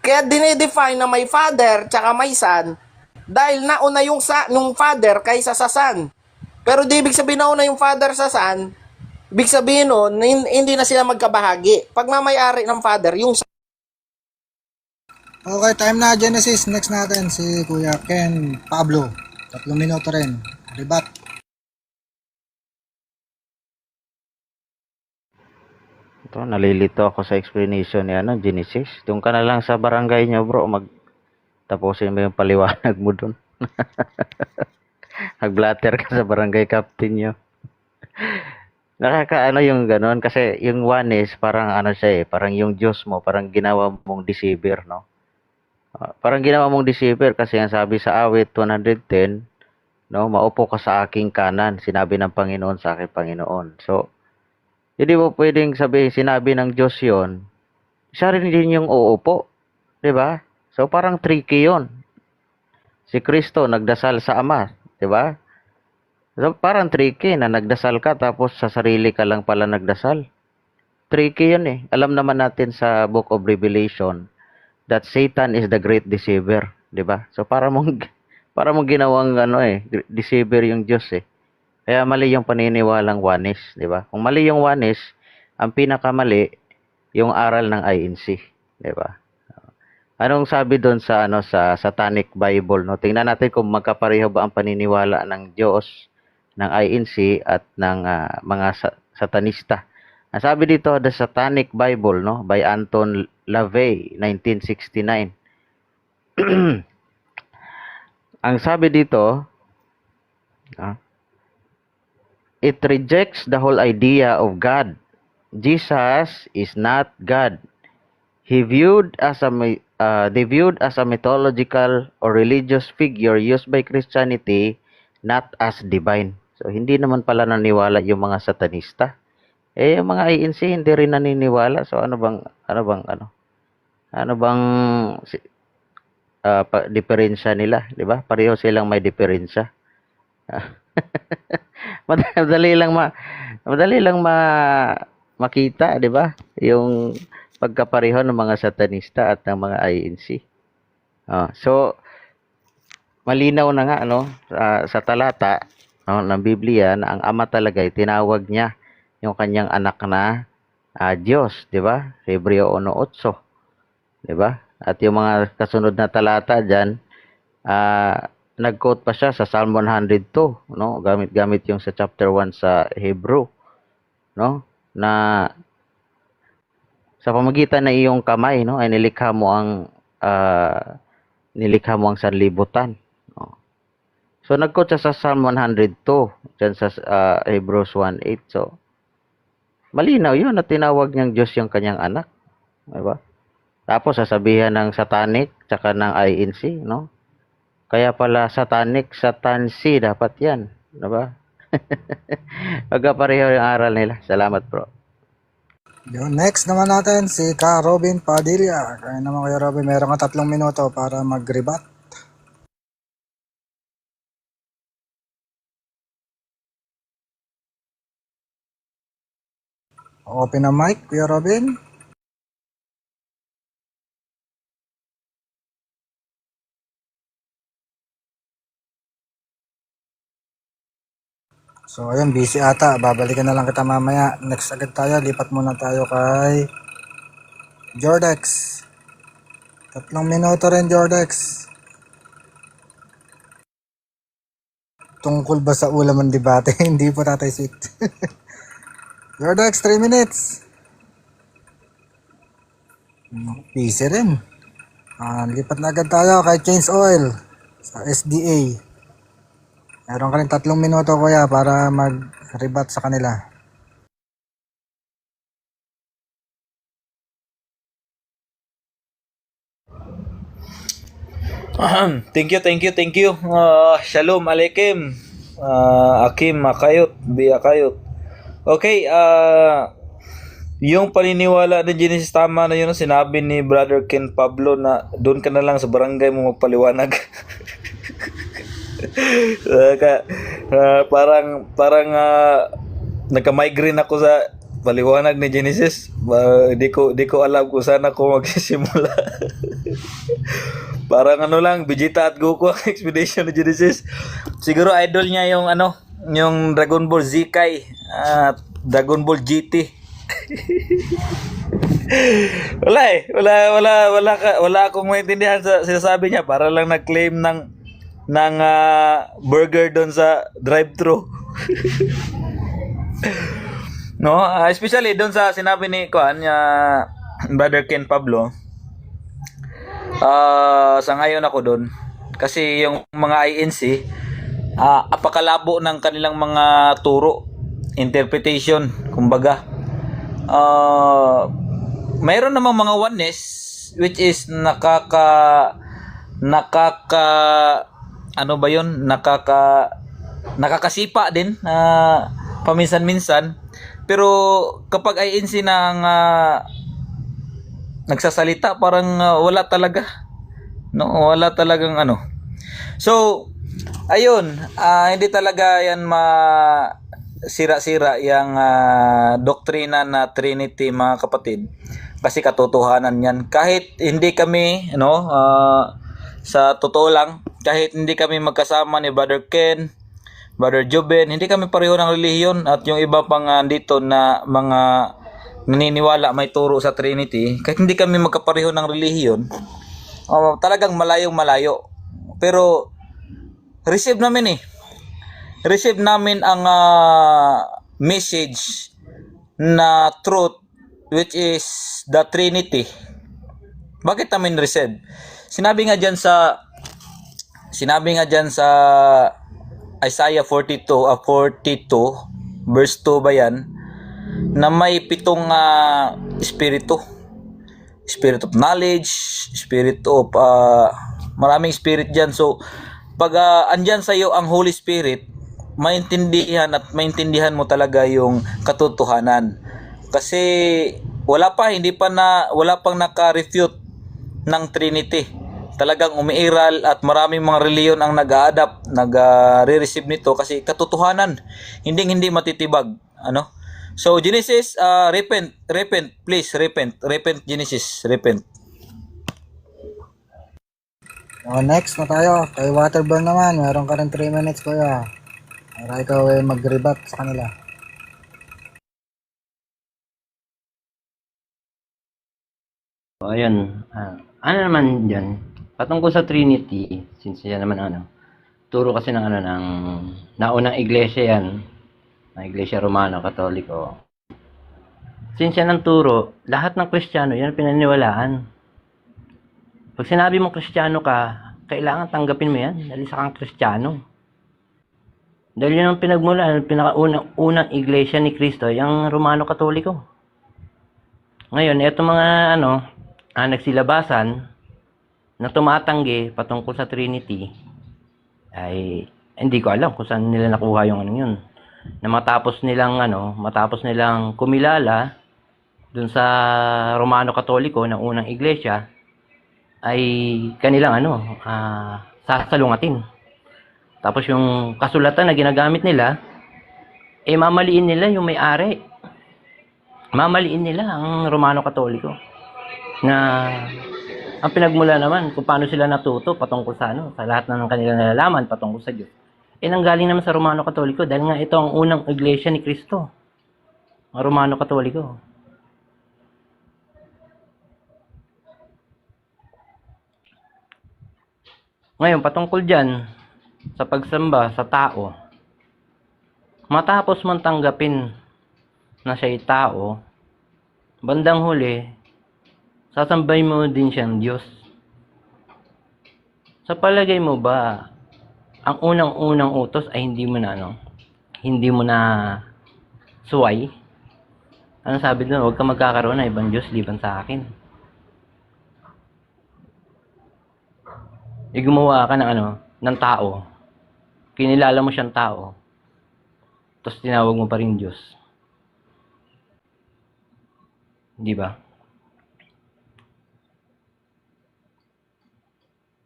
Kaya dinedefine na may father tsaka may son dahil nauna yung father kaysa sa son. Pero di ibig sabihin nauna yung father sa son, ibig sabihin nun, hindi na sila magkabahagi. Pag mamayari ng father, yung son. Okay, time na Genesis. Next natin si Kuya Ken Pablo. 3 minuto rin. Rebat. Ito, nalilito ako sa explanation ni Genesis. Doon ka na lang sa barangay nyo, bro. Tapusin mo yung paliwanag mo doon. Nag-blatter ka sa barangay captain nyo. Nakakaano yung gano'n. Kasi yung oneness, parang siya parang yung Diyos mo, parang ginawa mong deceiver, no? Parang ginawa mong deceiver kasi ang sabi sa awit 110, no, maupo ka sa aking kanan. Sinabi ng Panginoon sa aking Panginoon. So, hindi mo pwedeng sabihin, sinabi ng Diyos yon, siya rin din yung uupo. Diba? So, parang tricky yon. Si Kristo nagdasal sa Ama. Diba? So, parang tricky na nagdasal ka tapos sa sarili ka lang pala nagdasal. Tricky yun eh. Alam naman natin sa Book of Revelation that Satan is the great deceiver. Diba? So, para mong ginawang deceiver yung Diyos eh. Kaya mali yung paniniwalang oneness, di ba? Kung mali yung oneness, ang pinakamali yung aral ng INC, di ba? Anong sabi doon sa sa Satanic Bible, no? Tingnan natin kung magkapareho ba ang paniniwala ng Diyos, ng INC at ng mga satanista. Ang sabi dito, The Satanic Bible, no, by Anton LaVey, 1969. Ang sabi dito, it rejects the whole idea of God. Jesus is not God. They viewed as a mythological or religious figure used by Christianity, not as divine. So, hindi naman pala naniwala yung mga satanista. Yung mga INC hindi rin naniniwala. So, ano bang Ano bang diferensya nila, 'di ba? Pareho silang may diferensya. Madali lang makita, 'di ba? Yung pagkapareho ng mga satanista at ng mga INC. So malinaw na nga sa talata ng Biblia na ang Ama talaga ay tinawag niya yung kanyang anak na Diyos, 'di ba? Hebreo 1:8, 'di ba? At yung mga kasunod na talata diyan, nag-quote pa siya sa Psalm 102, no? Gamit yung sa chapter 1 sa Hebrew, no? Na sa pamagitan ng iyong kamay, no, ay nilikha mo ang sanlibutan. No? So nag-quote siya sa Psalm 102 diyan sa Hebrews 1:8. So malinaw 'yun na tinawag niyang Diyos yung kanyang anak, 'di ba? Tapos sasabihan ng satanic tsaka ng INC, no? Kaya pala satansi dapat 'yan, 'di ba? Magkapareho yung aral nila. Salamat, bro. Yun, next naman natin si Ka Robin Padilla. Kaya naman Kuya Robin, meron ka 3 minuto para mag-rebat. Open ang mic, Kuya Robin. So ayun, busy ata. Babalikan na lang kita mamaya. Next agad tayo. Lipat muna tayo kay Jordex. 3 minuto rin, Jordex. Tungkol ba sa ulam ang debate? Hindi po, Tatay Sweet. Jordex, 3 minutes. Busy rin. Lipat na agad tayo kay Change Oil sa SDA. Meron ka rin 3 minuto, kuya, para mag-rebat sa kanila. Thank you. Shalom Aleichem. Akim Akayot, Akayot. Okay, yung paniniwala ng Genesis, tama na yun ang sinabi ni Brother Ken Pablo na doon ka na lang sa barangay mo magpaliwanag. Parang nagka-migraine ako sa paliwanag ni Genesis. Di ko alam kung saan ako magsisimula. Parang lang, Vegeta at Goku ang expedition ni Genesis. Siguro idol niya yung yung Dragon Ball Z Kai at Dragon Ball GT. Wala akong maintindihan sa sinasabi niya. Para lang nag-claim ng burger doon sa drive-thru. No, especially doon sa sinabi ni Brother Ken Pablo. Sa ngayon ako doon kasi yung mga INC apakalabo ng kanilang mga turo, interpretation, kumbaga. Mayroon namang mga oneness which is nakakasipa din paminsan-minsan, pero kapag INC nang nagsasalita parang wala talaga, wala talagang so ayun, hindi talaga yan sira-sira yung doktrina na Trinity, mga kapatid, kasi katotohanan yan. Kahit hindi kami sa totoo lang, kahit hindi kami magkasama ni Brother Ken, Brother Joben, hindi kami pareho ng relihiyon, at yung iba pang dito na mga naniniwala may turo sa Trinity, kahit hindi kami magkapareho ng relihiyon, talagang malayong-malayo. Pero receive namin ang message na truth, which is the Trinity. Bakit namin receive? Sinabi nga dyan sa Isaiah 42 verse 2 ba yan, na may 7 espiritu. Spirit of knowledge, spirit of maraming spirit dyan. So pag andyan sa iyo ang Holy Spirit, maintindihan mo talaga yung katotohanan. Kasi wala pang naka-refute ng Trinity. Talagang umiiral at maraming mga reliyon ang nag-a-adapt, nag-re-receive nito kasi katotohanan, hindi matitibag. Ano? So Genesis, repent, please, repent, Genesis, repent. Next na tayo. Kay Waterburn naman. Meron ka rin 3 minutes, kuya. Para ikaw ay mag-rebut sa kanila. So, ayun. Ano naman dyan? Patungkol sa Trinity, since yan naman turo kasi ng ng naunang iglesia yan, na Iglesia Romano, Katoliko. Since yan ang turo, lahat ng Kristiyano yan pinaniwalaan. Pag sinabi mong Kristiyano ka, kailangan tanggapin mo yan, dahil isa kang Kristiyano. Dahil yun ang pinagmulan, ang pinakaunang iglesia ni Kristo, yung Romano Katoliko. Ngayon, eto mga nagsilabasan na tumatanggi patungkol sa Trinity, ay hindi ko alam kung saan nila nakuha yung yun. Na matapos nilang kumilala dun sa Romano Katoliko na unang iglesia, ay kanilang sasalungatin. Tapos yung kasulatan na ginagamit nila, mamaliin nila yung may-ari. Mamaliin nila ang Romano Katoliko. Na ang pinagmula naman kung paano sila natuto patungkol sa sa lahat ng kanilang nalalaman patungkol sa Diyos. Nanggaling naman sa Romano Katoliko dahil nga ito ang unang iglesia ni Kristo. Ang Romano Katoliko. Ngayon, patungkol dyan, sa pagsamba sa tao, matapos mong tanggapin na siya'y tao, bandang huli, sasambay mo din siyang Diyos. Sa palagay mo ba, ang unang-unang utos ay hindi mo na suway? Ano sabi doon? Huwag ka magkakaroon ng ibang Diyos liban sa akin. Gumawa ka ng tao. Kinilala mo siyang tao. Tapos tinawag mo pa rin Diyos. Di ba?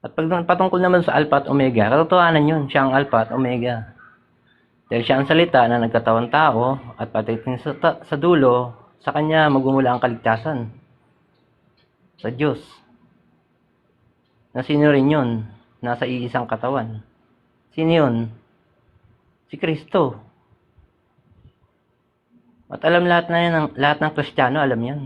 At patungkol naman sa Alpha at Omega, katotohanan yun, siya ang Alpha at Omega. Dahil siya ang salita na nagkatawang tao at pagdating sa dulo, sa kanya magmumula ang kaligtasan. Sa Diyos. Na sino rin yun? Nasa iisang katawan. Sino yun? Si Kristo. At alam lahat ng Kristiyano, alam yan.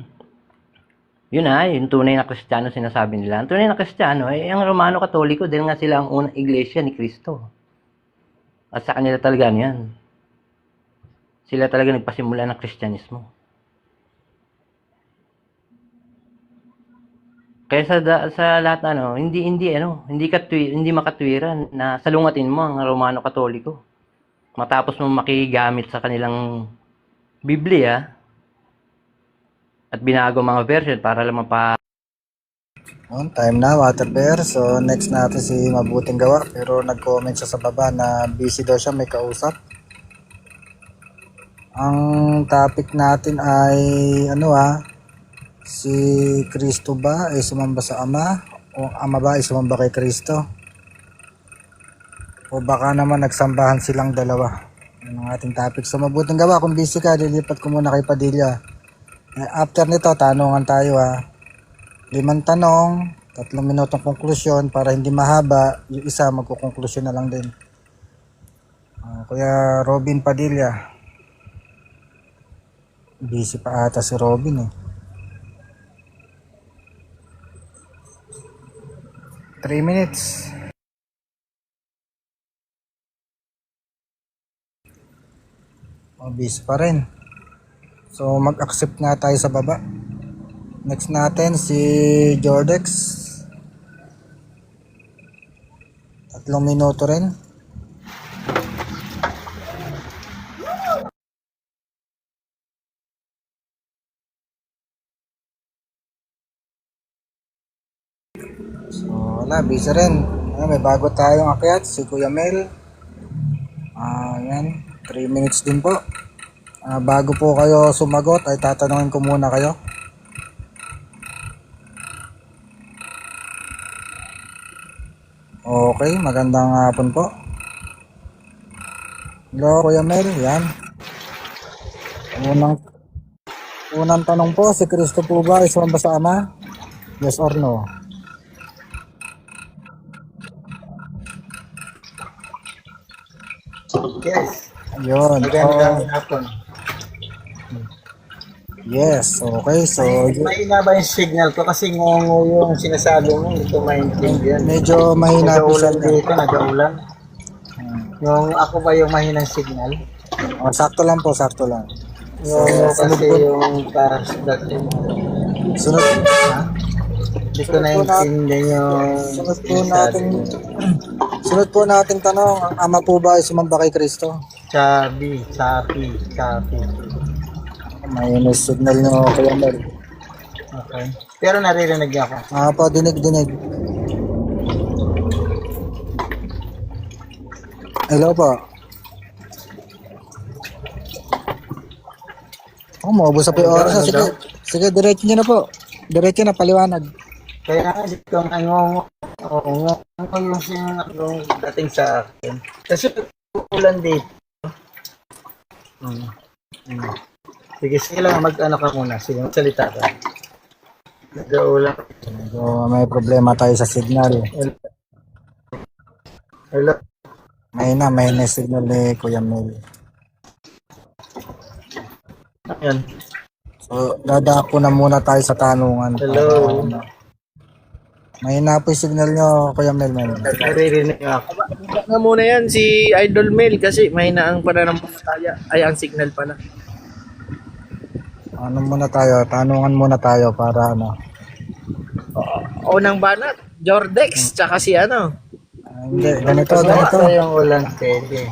Yun yung tunay na Kristiyano sinasabi nila. Ang tunay na Kristiyano ay ang Romano Katoliko dahil nga sila ang unang iglesia ni Kristo. At sa kanila talaga yan. Sila talaga nagpasimula ng Kristyanismo. Kaya sa lahat hindi makatwiran na salungatin mo ang Romano Katoliko. Matapos mo makigamit sa kanilang Biblia at binago mga version para lang Time na, Waterbear. So, next natin si Mabuting Gawa. Pero nag-comment siya sa baba na busy daw siya, may kausap. Ang topic natin ay si Kristo ba ay sumamba sa Ama? O Ama ba ay sumamba kay Kristo? O baka naman nagsambahan silang dalawa? Yan ang ating topic. So Mabuting Gawa, kung busy ka, lilipat ko muna kay Padilla. After nito, tanungan tayo 5 tanong, 3 minutong konklusyon para hindi mahaba. Yung isa, magkukonklusyon na lang din. Kuya Robin Padilla. Busy pa ata si Robin 3 minutes. Busy pa rin. So mag-accept nga tayo sa baba. Next natin si Jordex. 3 minuto rin. So wala, busy rin. May bago tayong akyat, si Kuya Mel. Yan, 3 minutes din po. Bago po kayo sumagot ay tatanungin ko muna kayo. Okay, magandang hapon po. Hello, Kuya Mel, yan. Unang tanong po, si Kristo po ba ay sumamba sa Ama? Yes or no? Yes. Yun. Magandang hapon. Yes, okay. So, May ina ba yung signal ko? Kasi ngongo yung sinasabi mo, hindi ko maintindihan. medyo mahina po siya. Nag-uulan dito, nag-uulan. Yung ako ba yung mahinang signal? Oh, sakto lang po, sakto lang. Yung sunod kasi po. yung parang dati mo. Sunod, Hindi ko naintindihan yung sunod po natin, sunod po natin tanong, ang Ama po ba ay sumamba kay Kristo? Sabi. May signal nyo, Kuya Mel. Okay. Pero naririnig ako. Po, dinig. Hello po. Maubos na po yung oras. Sige, diretso nyo na po. Diretso na, paliwanag. Kaya nga, dito ang ngongo. Oo, ngongo yung sinunod dating sa akin. Kasi ulan dito. Sige lang, mag-ano ka muna. Sige, magsalita ka. Nag-uulan. So, may problema tayo sa signal. Hello. May na signal ni Kuya Mel. Ayan. So, dadako na muna tayo sa tanungan. Hello. May na po yung signal nyo, Kuya Mel. Naririnig ako. Nga muna yan si Idol Mel kasi mahina ang pananampalataya. Ay, ang signal pala. Tanungan muna tayo para ano. Unang banat, Jordex, tsaka si ano. Hindi, ganito. Basta yung ulan, pwede.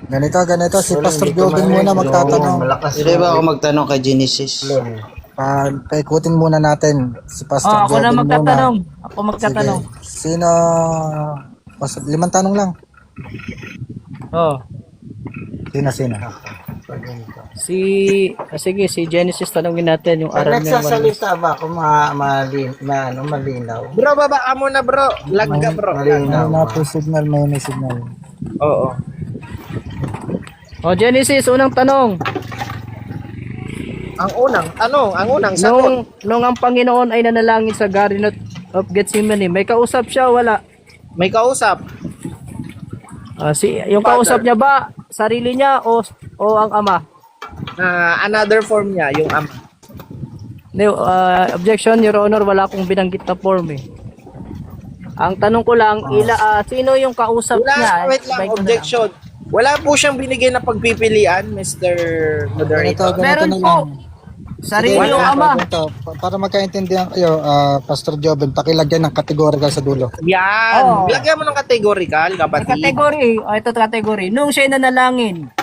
Ganito, si Pastor Jobin muna magtatanong. Malakas Pwede ba ako magtanong kay Genesis? Paikutin muna natin si Pastor Ako na Jobin magtatanong. muna. Ako magtatanong. Sige. Sino? 5 tanong lang. Oh. Sino? Sige, si Genesis tanongin natin yung Pag aral niya. nagsasalita ba ako malinaw? Bro, baba ka muna bro. Lag ka bro. May na po signal, may na signal. Oo. Oh, Genesis, unang tanong. Ang unang sagot. Nung ang Panginoon ay nanalangin sa Garden of Gethsemane, may kausap siya o wala? May kausap. Yung kausap niya ba sarili niya o ang Ama? Another form niya, yung ama. No, objection, Your Honor, wala akong binanggit na form eh. Ang tanong ko lang, sino yung kausap niya? Wait lang, Ibig ko na objection. Wala po siyang binigay na pagpipilian, Mr. Moderator. Meron na po. lang. Sarili Sige, yung Ama. para magkaintindihan kayo, Pastor Jobin, pakilagyan ng categorical sa dulo. Yan. Oo. Lagyan mo ng categorical, kapatid. Category, ito category. Nung siya nanalangin,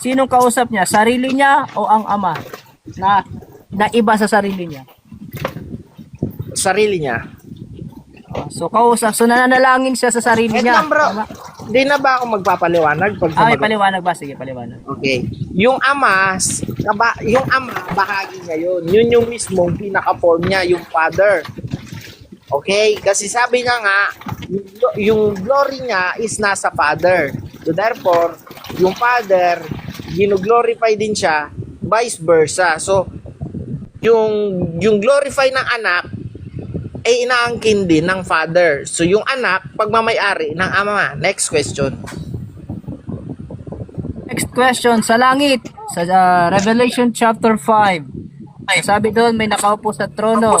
sinong kausap niya? Sarili niya o ang Ama? Na iba sa sarili niya. Sarili niya. So nananalangin siya sa sarili Wait niya. lang bro. Hindi na ba ako magpapaliwanag? Pag May sumagot? paliwanag ba? Sige, paliwanag. Okay. Yung ama, bahagi niya yun. Yun yung mismong pinaka-form niya, yung father. Okay? Kasi sabi niya nga, yung glory niya is nasa father. So therefore, yung father, gino-glorify din siya, vice versa. So, yung glorify ng anak, ay inaangkin din ng father. So, yung anak, pagmamayari ng ama. Next question. Next question, sa langit, sa Revelation chapter 5. Sabi doon, may nakaupo sa trono.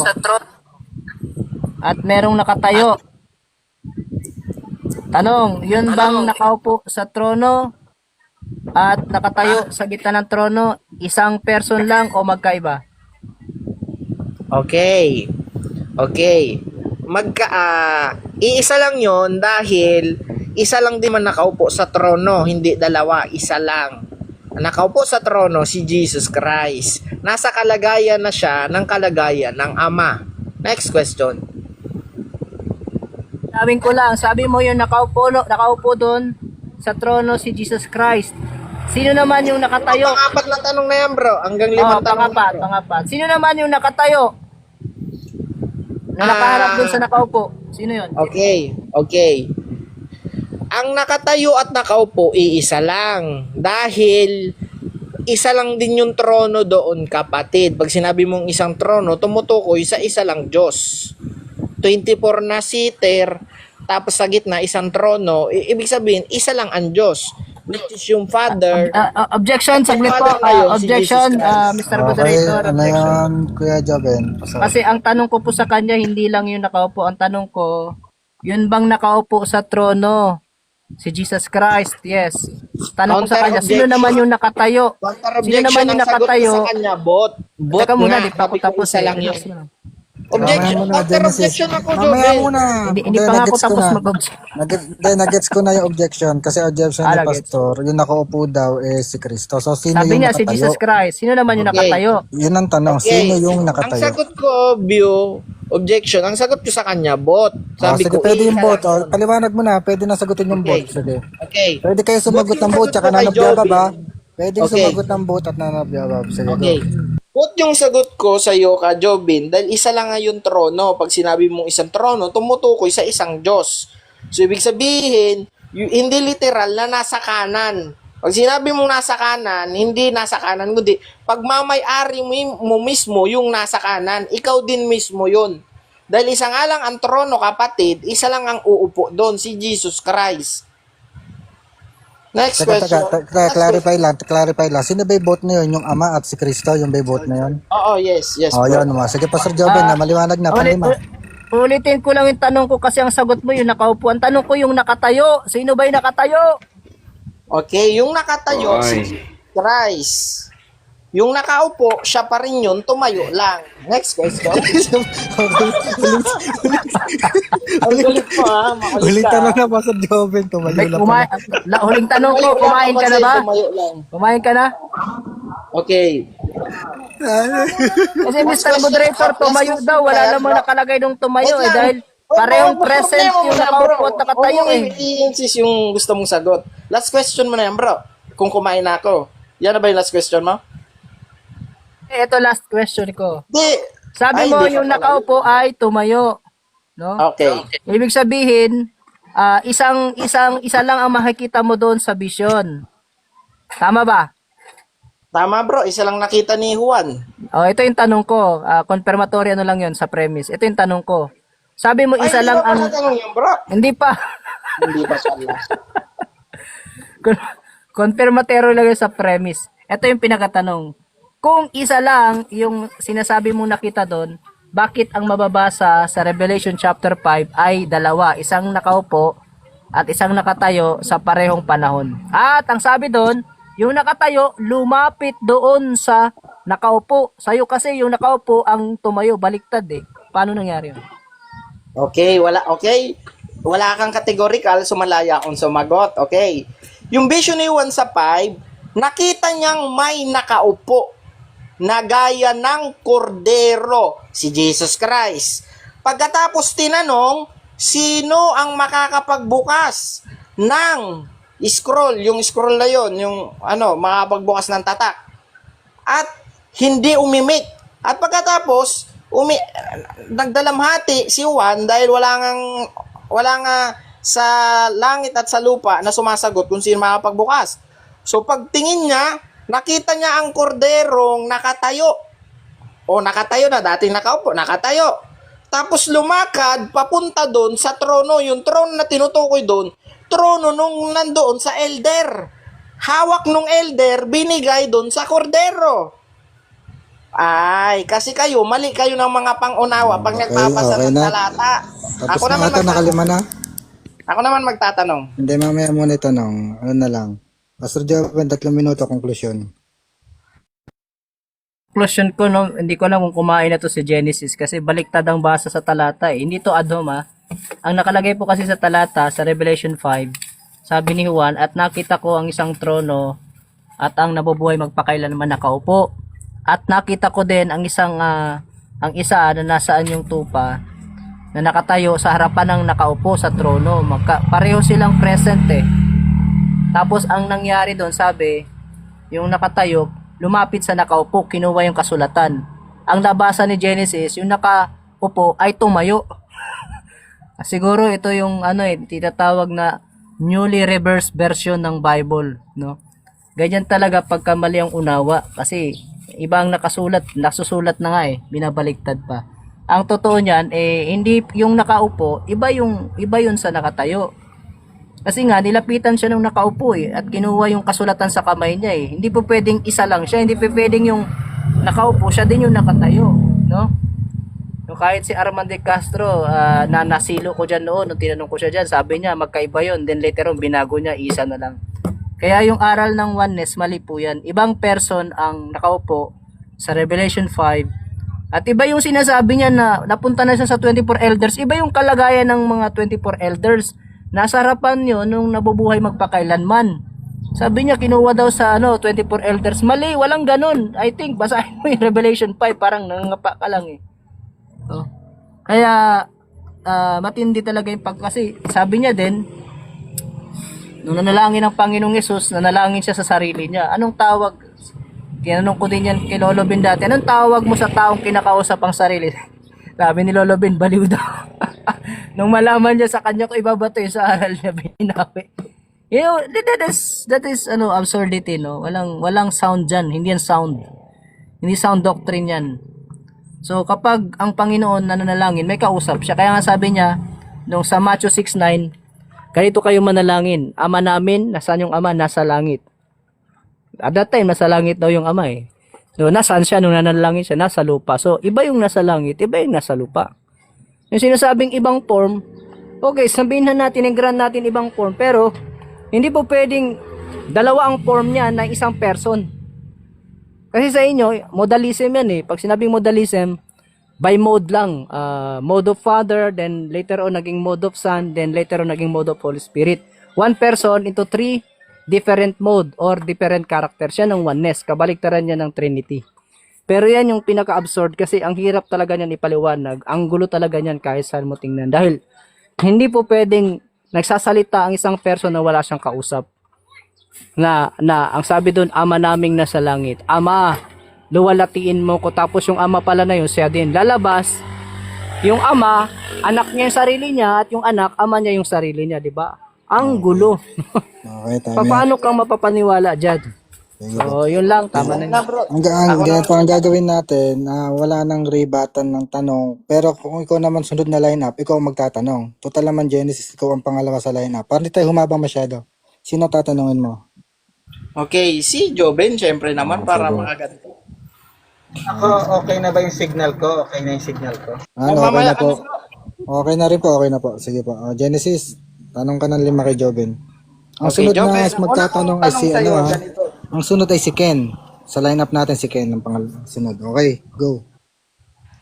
At merong nakatayo. Tanong, yun bang nakaupo sa trono at nakatayo sa gitna ng trono, isang person lang o magkaiba? Okay. Iisa lang yon dahil isa lang din man nakaupo sa trono, hindi dalawa, isa lang. Nakaupo sa trono si Jesus Christ. Nasa kalagayan na siya ng kalagayan ng Ama. Next question. Sabihin ko lang, sabi mo yung nakaupo doon sa trono si Jesus Christ. Sino naman yung nakatayo? Pang-apat na tanong na yan bro. Hanggang 5 tanong na, bro. Pangapat. Sino naman yung nakatayo? Na nakaharap doon sa nakaupo? Sino yun? Okay. Ang nakatayo at nakaupo, iisa lang. Dahil isa lang din yung trono doon, kapatid. Pag sinabi mong isang trono, tumutukoy sa isa lang Diyos. 24 na seater, tapos sa gitna isang trono, ibig sabihin, isa lang ang Diyos. Which is yung Father. Objection, saglit po. Father ngayon, si Objection, Jesus Christ. Mr. Okay, Moderator. ano Objection. yan, Kuya Joven? Kasi ang tanong ko po sa kanya, hindi lang yung nakaupo. Ang tanong ko, yun bang nakaupo sa trono? Si Jesus Christ, yes. Tanong ko sa kanya, sino naman yung nakatayo? Sino naman yung nakatayo? Sa kanya, bot Teka muna, nga. di pa ako Sabi ko, tapos isa eh. lang yun. Relax mo. Objection, Mamaya muna, counter Genesis. objection ako, Mamaya Joven. muna. Hindi pa nga ako Nagets ko tapos na. mag-objection. Nagets ko na yung objection. Kasi objection ni Nagets. Pastor, yung nakaupo daw si Kristo. So, sino Sabi yung niya si nakatayo? Jesus Christ. Sino naman yung Okay. nakatayo? Yun ang tanong. Okay. Sino yung Ang nakatayo? sagot ko, objection. Ang sagot ko sa kanya, bot. Sabi Sige, ko, pwede yung isa bot. lang. Paliwanag mo na. Pwede na sagutin yung Okay. bot. Sige. Okay. Pwede kayo sumagot Bot yung ng bot. sagot Tsaka ko kay nanabyabab Joven. ba? Pwede Okay. sumagot ng bot at nanabyabab. Sige, Okay. go. Bot yung sagot ko sa iyo, ka Jobin, dahil isa lang nga yung trono. Pag sinabi mong isang trono, tumutukoy sa isang Diyos. So, ibig sabihin, hindi literal na nasa kanan. Pag sinabi mong nasa kanan, hindi nasa kanan, kundi pagmamay-ari mo mismo yung nasa kanan, ikaw din mismo yun. Dahil isa nga lang ang trono, kapatid, isa lang ang uupo doon, si Jesus Christ. Next question. Clarify lang. Sino ba yung bot na yun? Yung Ama at si Kristo? Yung ba yung bot na yun? Oo, yes, Oh, bro. yun. Sige, Pastor Joven, na maliwanag na. Panlima. Ulitin ko lang yung tanong ko kasi ang sagot mo yung nakaupo. Ang tanong ko yung nakatayo. Sino ba yung nakatayo? Okay, yung nakatayo, si Christ. Yung nakaupo, siya pa rin yun, tumayo lang. Next question. Ang galit mo, ha? Makulit Ulit ka, tanong ha? na, Pastor Joven. Tumayo Like, lang pala. huling tanong ko, kumain ka na ba? Tumayo lang. Kumain ka na? Okay. Kasi Mr. Moderator, tumayo daw. Wala namang nakalagay nung tumayo eh. Dahil parehong present yung nakaupo at nakatayo eh. I-insist yung gusto mong sagot. Last question mo na yan, bro. Kung kumain na ako. Yan na ba yung last question mo? Ito last question ko. Di. Sabi Ay, mo hindi pa yung pala. nakaupo ay tumayo. No? Okay. Ibig sabihin, isa lang ang makikita mo doon sa vision. Tama ba? Tama, bro. Isa lang nakita ni Juan. Oh, ito yung tanong ko. Confirmatory ano lang 'yon sa premise. Ito yung tanong ko. Sabi mo isa lang ang Yung bro. hindi pa. Hindi pa pala. Confirmatory lang yun sa premise. Ito yung pinakatanong. Kung isa lang yung sinasabi mong nakita doon, bakit ang mababasa sa Revelation chapter 5 ay dalawa, isang nakaupo at isang nakatayo sa parehong panahon? At ang sabi doon, yung nakatayo lumapit doon sa nakaupo. Sa'yo kasi yung nakaupo ang tumayo, baliktad eh. Paano nangyari yun? Okay. Wala kang categorical, sumalaya akong sumagot. Okay. Yung vision ni Juan sa 5, nakita niyang may nakaupo na gaya ng kordero, si Jesus Christ. Pagkatapos tinanong, sino ang makakapagbukas ng scroll? Yung scroll na yun, yung makakapagbukas ng tatak. At hindi umimik. At pagkatapos, nagdalamhati si Juan dahil wala nga sa langit at sa lupa na sumasagot kung sino makapagbukas. So pagtingin niya, nakita niya ang korderong nakatayo. O nakatayo na, dating nakaupo, nakatayo. Tapos lumakad papunta doon sa trono. Yung trono na tinutukoy doon, trono nung nandoon sa elder. Hawak nung elder, binigay doon sa kordero. Ay, kasi kayo, mali kayo ng mga pangunawa pag nagpapasa okay ng na. talata. Tapos na ata, nakalima na. Ako naman magtatanong. Hindi, mamaya muna itanong. Ano na lang. Pastor Joven, 3 minuto, conclusion. Conclusion ko, no, hindi ko alam kung kumain na to si Genesis kasi baliktad ang basa sa talata eh. Hindi to adhom ha. Ang nakalagay po kasi sa talata sa Revelation 5, sabi ni Juan, at nakita ko ang isang trono at ang nabubuhay magpakailanman nakaupo. At nakita ko din ang isa na nasaan yung tupa na nakatayo sa harapan ng nakaupo sa trono. Pareho silang present eh. Tapos ang nangyari doon, sabi, yung nakatayo, lumapit sa nakaupo, kinuha yung kasulatan. Ang nabasa ni Genesis, yung nakaupo ay tumayo. Siguro ito yung tinatawag na newly reversed version ng Bible, no? Ganyan talaga pagka mali ang unawa kasi iba ang nasusulat na nga binabaliktad pa. Ang totoo niyan hindi yung nakaupo, iba yun sa nakatayo. Kasi nga nilapitan siya nung nakaupo at kinuha yung kasulatan sa kamay niya Hindi po pwedeng isa lang siya, hindi po pwedeng yung nakaupo siya din yung nakatayo, no? So, kahit si Armand de Castro na nasilo ko diyan noon nung tinanong ko siya diyan, sabi niya magkaiba yun, then later on binago niya, isa na lang. Kaya yung aral ng oneness, mali po yan. Ibang person ang nakaupo sa Revelation 5 at iba yung sinasabi niya na napunta na siya sa 24 elders, iba yung kalagayan ng mga 24 elders. Nasa harapan yun nung nabubuhay magpakailanman. Sabi niya kinuha daw sa 24 elders. Mali, walang ganun. I think basahin mo yung Revelation 5, parang nangangapa ka lang Oh. Kaya matindi talaga yung kasi sabi niya din nung nanalangin ang Panginoong Yesus, nanalangin siya sa sarili niya. Anong tawag? Tinanong ko din yan kay Lolo Ben dati. Anong tawag mo sa taong kinakausap ang sarili? Sabi ni Lolo Ben, baliw daw. Nung malaman niya sa kanya ko ibabato sa aral niya, binawi. You know, that is absurdity, no? Walang sound diyan, hindi yan sound. Hindi sound doctrine yan. So kapag ang Panginoon nananalangin, may kausap siya. Kaya nga sabi niya nung sa Matthew 6:9, ganito kayo manalangin, Ama namin, nasaan yung Ama? Nasa langit. At that time, nasa langit daw yung Ama So nasaan siya nung nanalangin siya? Nasa lupa. So iba yung nasa langit, iba yung nasa lupa. Yung sinasabing ibang form, okay, sabihin na natin, i-grant natin ibang form, pero hindi po pwedeng dalawa ang form niya na isang person. Kasi sa inyo, modalism yan Pag sinabing modalism, by mode lang. Mode of Father, then later on naging mode of Son, then later on naging mode of Holy Spirit. One person into three different mode or different characters. Yan ang oneness. Kabaliktaran yan ng Trinity. Pero yan yung pinaka-absurd kasi ang hirap talaga niyan ipaliwanag. Ang gulo talaga niyan kahit saan mo tingnan. Dahil hindi po pwedeng nagsasalita ang isang person na wala siyang kausap. Na ang sabi doon, Ama naming nasa langit. Ama, luwalatiin mo ko. Tapos yung Ama pala na yun, siya din. Lalabas, yung Ama, anak niya yung sarili niya at yung anak, Ama niya yung sarili niya. Diba? Ang gulo. Okay, tama. Paano kang mapapaniwala dyan? So, yun lang, tama na yun. Ang gagawin natin, wala nang rebatan ng tanong. Pero kung ikaw naman sunod na lineup, ikaw ang magtatanong. Total naman Genesis, ikaw ang pangalawa sa lineup. Para hindi tayo humabang masyado. Sino tatanungin mo? Okay, si Joben, syempre naman, para sige. makaganto. Ako, okay na ba yung signal ko? Okay na yung signal ko. Okay mamaya na po. Okay na rin po, okay na po. Sige po. Genesis, tanong ka ng 5 kay Joben. Ang Okay, sunod Joben, na magtatanong ay si sa'yo, ganito. Ang sunod ay si Ken. Sa lineup natin si Ken ang sunod. Okay, go.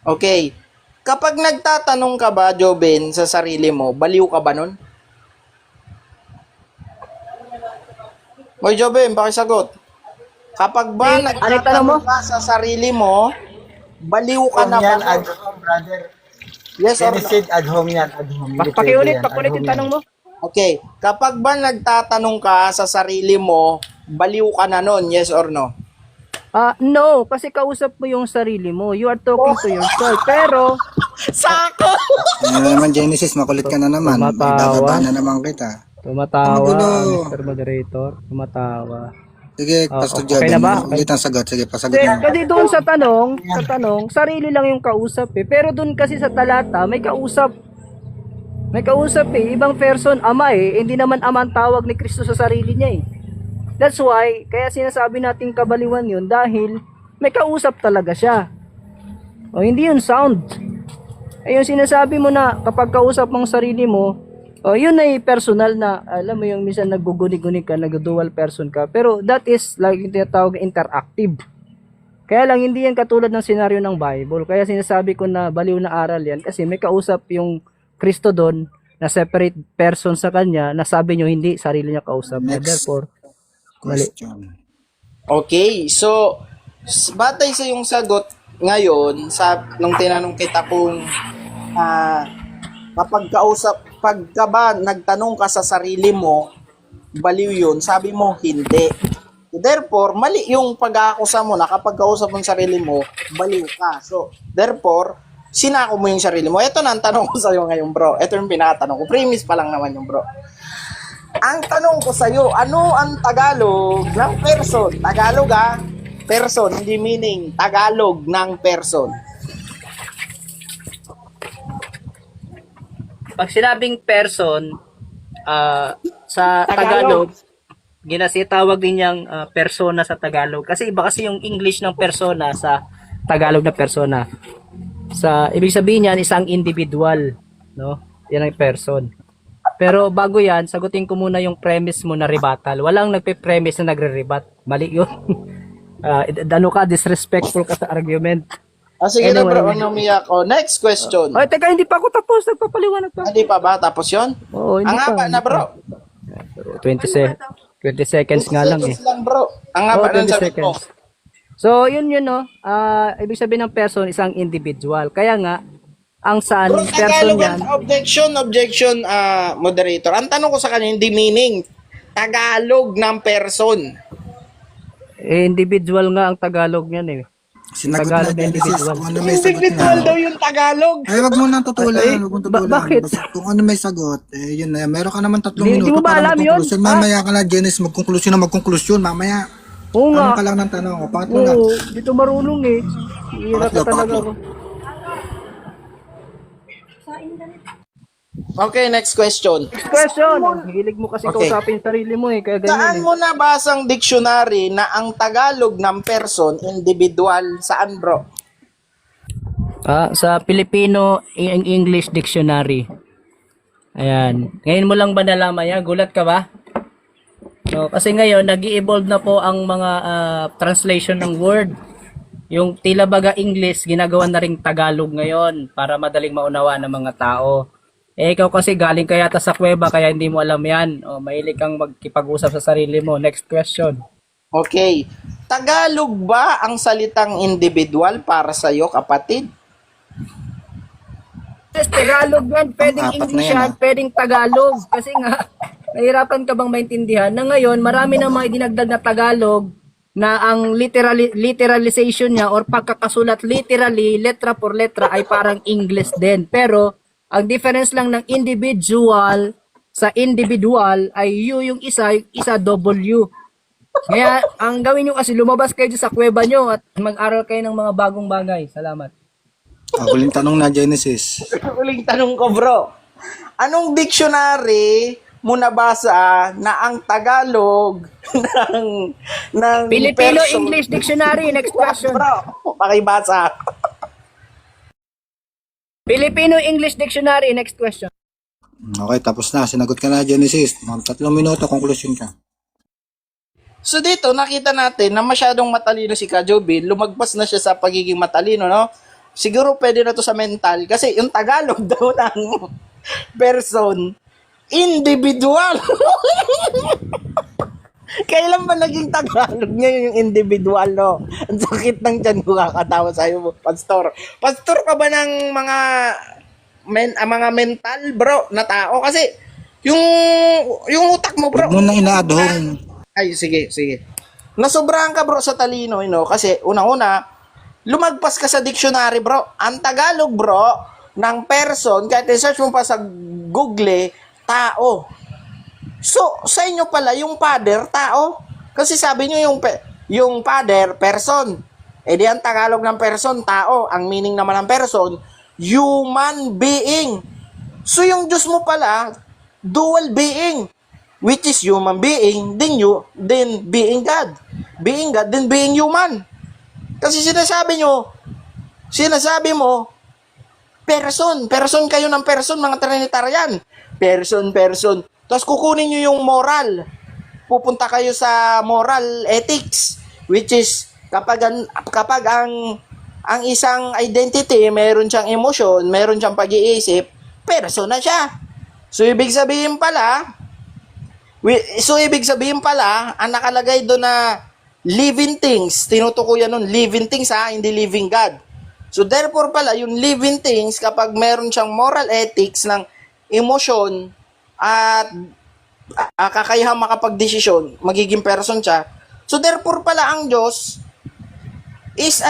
Okay. Kapag nagtatanong ka ba, Joben, sa sarili mo, baliw ka ba nun? Hoy, Joben, pakisagot. Kapag ba tanong mo? nagtatanong ka sa sarili mo, baliw ka na ba Yan, nun? ad home, brother. Yes or no? Genesis, ad home yan. Ad home. Hindi Pakiulit, pwede yan, pakulit ad home yung yan. tanong mo. Okay. Kapag ba nagtatanong ka sa sarili mo, baliw ka na nun? Yes or no? No, kasi kausap mo yung sarili mo. You are talking to yourself. Pero, Sako! Ano naman Genesis, makulit ka na naman. Tumatawa. Ibababa na naman kita. tumatawa, Ano gulo? Mr. Moderator. Tumatawa. Sige, Oh, Pastor okay Joben. na ba? Ulit ang sagot. Sige, pasagot Kasi, mo. kasi doon sa tanong, sarili lang yung kausap Pero doon kasi sa talata, may kausap. May kausap Ibang person, ama Hindi naman ama ang tawag ni Kristo sa sarili niya That's why, kaya sinasabi nating kabaliwan yun dahil may kausap talaga siya. O hindi yun sound. Yung sinasabi mo na kapag kausap mong sarili mo, yun ay personal na, alam mo yung minsan naguguni-guni ka, nag-dual person ka. Pero that is like yung tinatawag interactive. Kaya lang hindi yan katulad ng senaryo ng Bible. Kaya sinasabi ko na baliw na aral yan kasi may kausap yung Kristo doon na separate person sa kanya na sabi nyo hindi sarili niya kausap. Next. Therefore, mali. Question. Okay, so batay sa yung sagot ngayon nung tinanong kita kung pagka ba nagtanong ka sa sarili mo, baliw yun, sabi mo hindi. Therefore, mali yung pag-aakusa mo na kapag kausap mo sarili mo, baliw ka. So, therefore, sinako mo yung sarili mo. Ito na ang tanong ko sa'yo ngayon, bro. Ito yung pinatanong ko. Premise pa lang naman yung bro. Ang tanong ko sa'yo, ano ang Tagalog ng person? Tagalog person, hindi meaning Tagalog ng person. Pag sinabing person, sa Tagalog, ginasitawag din niyang persona sa Tagalog. Kasi iba kasi yung English ng persona sa Tagalog na persona. Sa ibig sabihin niyan isang individual, no? Yan ang person. Pero bago yan, sagutin ko muna yung premise mo na rebuttal. Walang nagpe-premise na nagre-rebut. Mali yun. Ano ka, disrespectful ka sa argument. Sige na bro, Anyway. ano umiyak ko. Next question. Oy, teka, hindi pa ako tapos. Nagpapaliwanag pa. Hindi pa ba? Tapos yun? Oo, hindi Ang pa. haba na bro. 20 seconds nga lang eh. Seconds lang bro. Ang Oo, haba ng 20 sagot mo. seconds. So, yun no. Ibig sabihin ng person, isang individual. Kaya nga, ang saan Bro, person Tagalog yan, objection, moderator. Ang tanong ko sa kanya, hindi meaning Tagalog ng person. individual nga ang Tagalog niyan eh. Sinagot Tagalog na Genesis individual. kung ano may sagot Individual niya. daw yung Tagalog. Ay, wag mo nang tutulan. Wag mo tutulan. bakit? Basta kung ano may sagot, yun na. Meron ka naman 3 Di minuto mo ba para alam yun? magkonklusyon. Mamaya ka na, Genesis, magkonklusyon. Mamaya. Oo nga. Tanong ka lang ng tanong. O, pangatlo na. Oo, dito marunong eh. Hirap ka Pangatlo, talaga pangatlo. ako. Okay, next question. Next question. Hilig mo kasi Okay. kausapin sarili mo eh. Kaya ganyan Saan eh. mo nabasang dictionary na ang Tagalog ng person, individual? Saan bro? Sa Filipino English Dictionary. Ayan. Ngayon mo lang ba nalaman yan? Gulat ka ba? No, kasi ngayon, nag-i-evolve na po ang mga translation ng word. Yung tila baga English, ginagawa na ring Tagalog ngayon para madaling maunawa ng mga tao. Ikaw kasi galing ka yata sa kuweba kaya hindi mo alam yan. O, mahilig kang magkipag-usap sa sarili mo. Next question. Okay. Tagalog ba ang salitang individual para sa iyo, kapatid? Yes, Tagalog yan. Pwedeng Pang-apat na English yan, yan, pwedeng Tagalog. Kasi nga, nahirapan ka bang maintindihan na ngayon, marami na mga dinagdag na Tagalog na ang literalization niya or pagkakasulat literally, letra por letra ay parang English din. Pero, ang difference lang ng individual sa individual ay U yung isa W. Kaya, ang gawin nyo kasi, lumabas kayo dyan sa kuweba nyo at mag-aral kayo ng mga bagong bagay. Salamat. Huling tanong na, Genesis. Uling tanong ko bro. Anong dictionary mo nabasa na ang Tagalog ng Filipino person? English Dictionary. Next question. Bro, pakibasa. Filipino English Dictionary. Next question. Okay, tapos na. Sinagot ka na, Genesis. 3 minuto, conclusion ka. So dito, nakita natin na masyadong matalino si Kajobin. Lumagpas na siya sa pagiging matalino, no? Siguro pwede na to sa mental. Kasi yung Tagalog daw ng person, individual. Kailan ba naging Tagalog niya yung individual, no? Ang sakit ng tiyan ko kakatawa sa'yo, Pastor. Pastor ka ba ng mga mental, bro, na tao? Kasi, yung utak mo, bro. Huwag mo nang inaadhong. Ay, sige. Nasobrahan ka, bro, sa talino, kasi unang-una, lumagpas ka sa dictionary, bro. Ang Tagalog, bro, ng person, kahit i-search mo pa sa Google, tao. So, sa inyo pala, yung father, tao. Kasi sabi nyo yung father, person. E di ang Tagalog ng person, tao. Ang meaning naman ng person, human being. So, yung Diyos mo pala, dual being. Which is human being, then being God. Being God, then being human. Kasi sinasabi mo, person kayo ng person, mga Trinitarian. Person. Tapos kukunin nyo yung moral. Pupunta kayo sa moral ethics, which is kapag ang isang identity, meron siyang emosyon, meron siyang pag-iisip, person na siya. So ibig sabihin pala, ang nakalagay doon na living things, tinutukuyan nun, living things hindi living God. So therefore pala, yung living things, kapag meron siyang moral ethics ng emosyon, at kakayahang makapagdesisyon, magiging person siya. So therefore pala ang Diyos is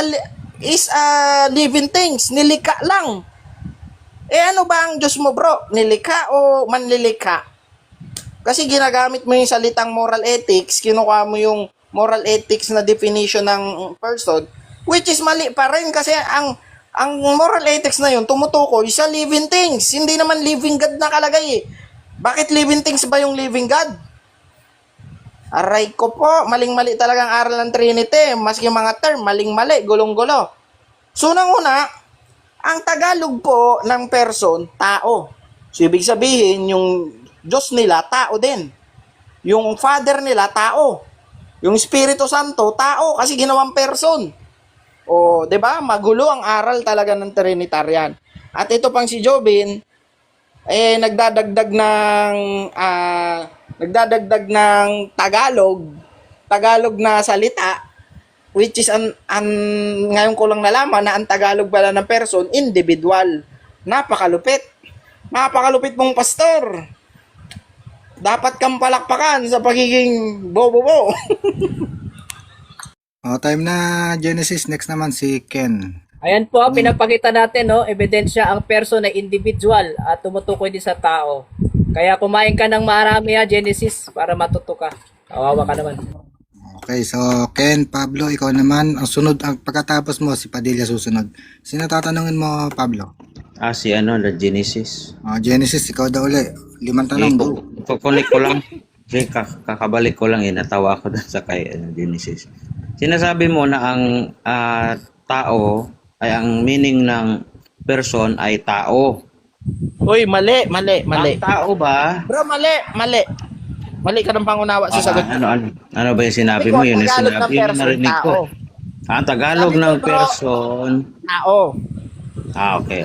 is living things, nilikha lang. Ano ba ang Diyos mo, bro? Nilikha o manlilikha? Kasi ginagamit mo yung salitang moral ethics, kinukuha mo yung moral ethics na definition ng person, which is mali pa rin kasi ang moral ethics na yun tumutukoy sa living things. Hindi naman living God nakalagay eh. Bakit living things ba yung living God? Aray ko po, maling-mali talagang aral ng Trinity. Maski mga term, maling-mali, gulong-gulo. So, una, ang Tagalog po ng person, tao. So, ibig sabihin, yung Diyos nila, tao din. Yung Father nila, tao. Yung Espiritu Santo, tao, kasi ginawang person. O, 'di ba? Magulo ang aral talaga ng Trinitarian. At ito pang si Jobin, nagdadagdag ng Tagalog na salita, which is ngayon ko lang nalaman na ang Tagalog pala ng person, individual. Napakalupit. Napakalupit mong pastor. Dapat kang palakpakan sa pagiging bobo-bo. Time na Genesis. Next naman si Ken. Ayan po, pinapakita natin, no, ebidensya ang person na individual at tumutukoy din sa tao. Kaya kumain ka ng marami, Genesis, para matuto ka. Kawawa ka naman. Okay, so Ken, Pablo, ikaw naman. Ang sunod, ang pagkatapos mo, si Padilla susunod. Sino tatanungin mo, Pablo? Si the Genesis. Genesis, ikaw daw ulit. 5 tanong. Go. Kukunik ko lang. Kasi kakabalik ko lang natawa ko dun sa kay Genesis. Sinasabi mo na ang tao ay ang meaning ng person ay tao. Uy, mali. Ang tao ba? Bro, mali. Mali ka ng pangunawa sa sagot. Ano ba yung sinabi mo? Yun yung sinabi yung narinig ko. Ang Tagalog ng person. Tao. Okay.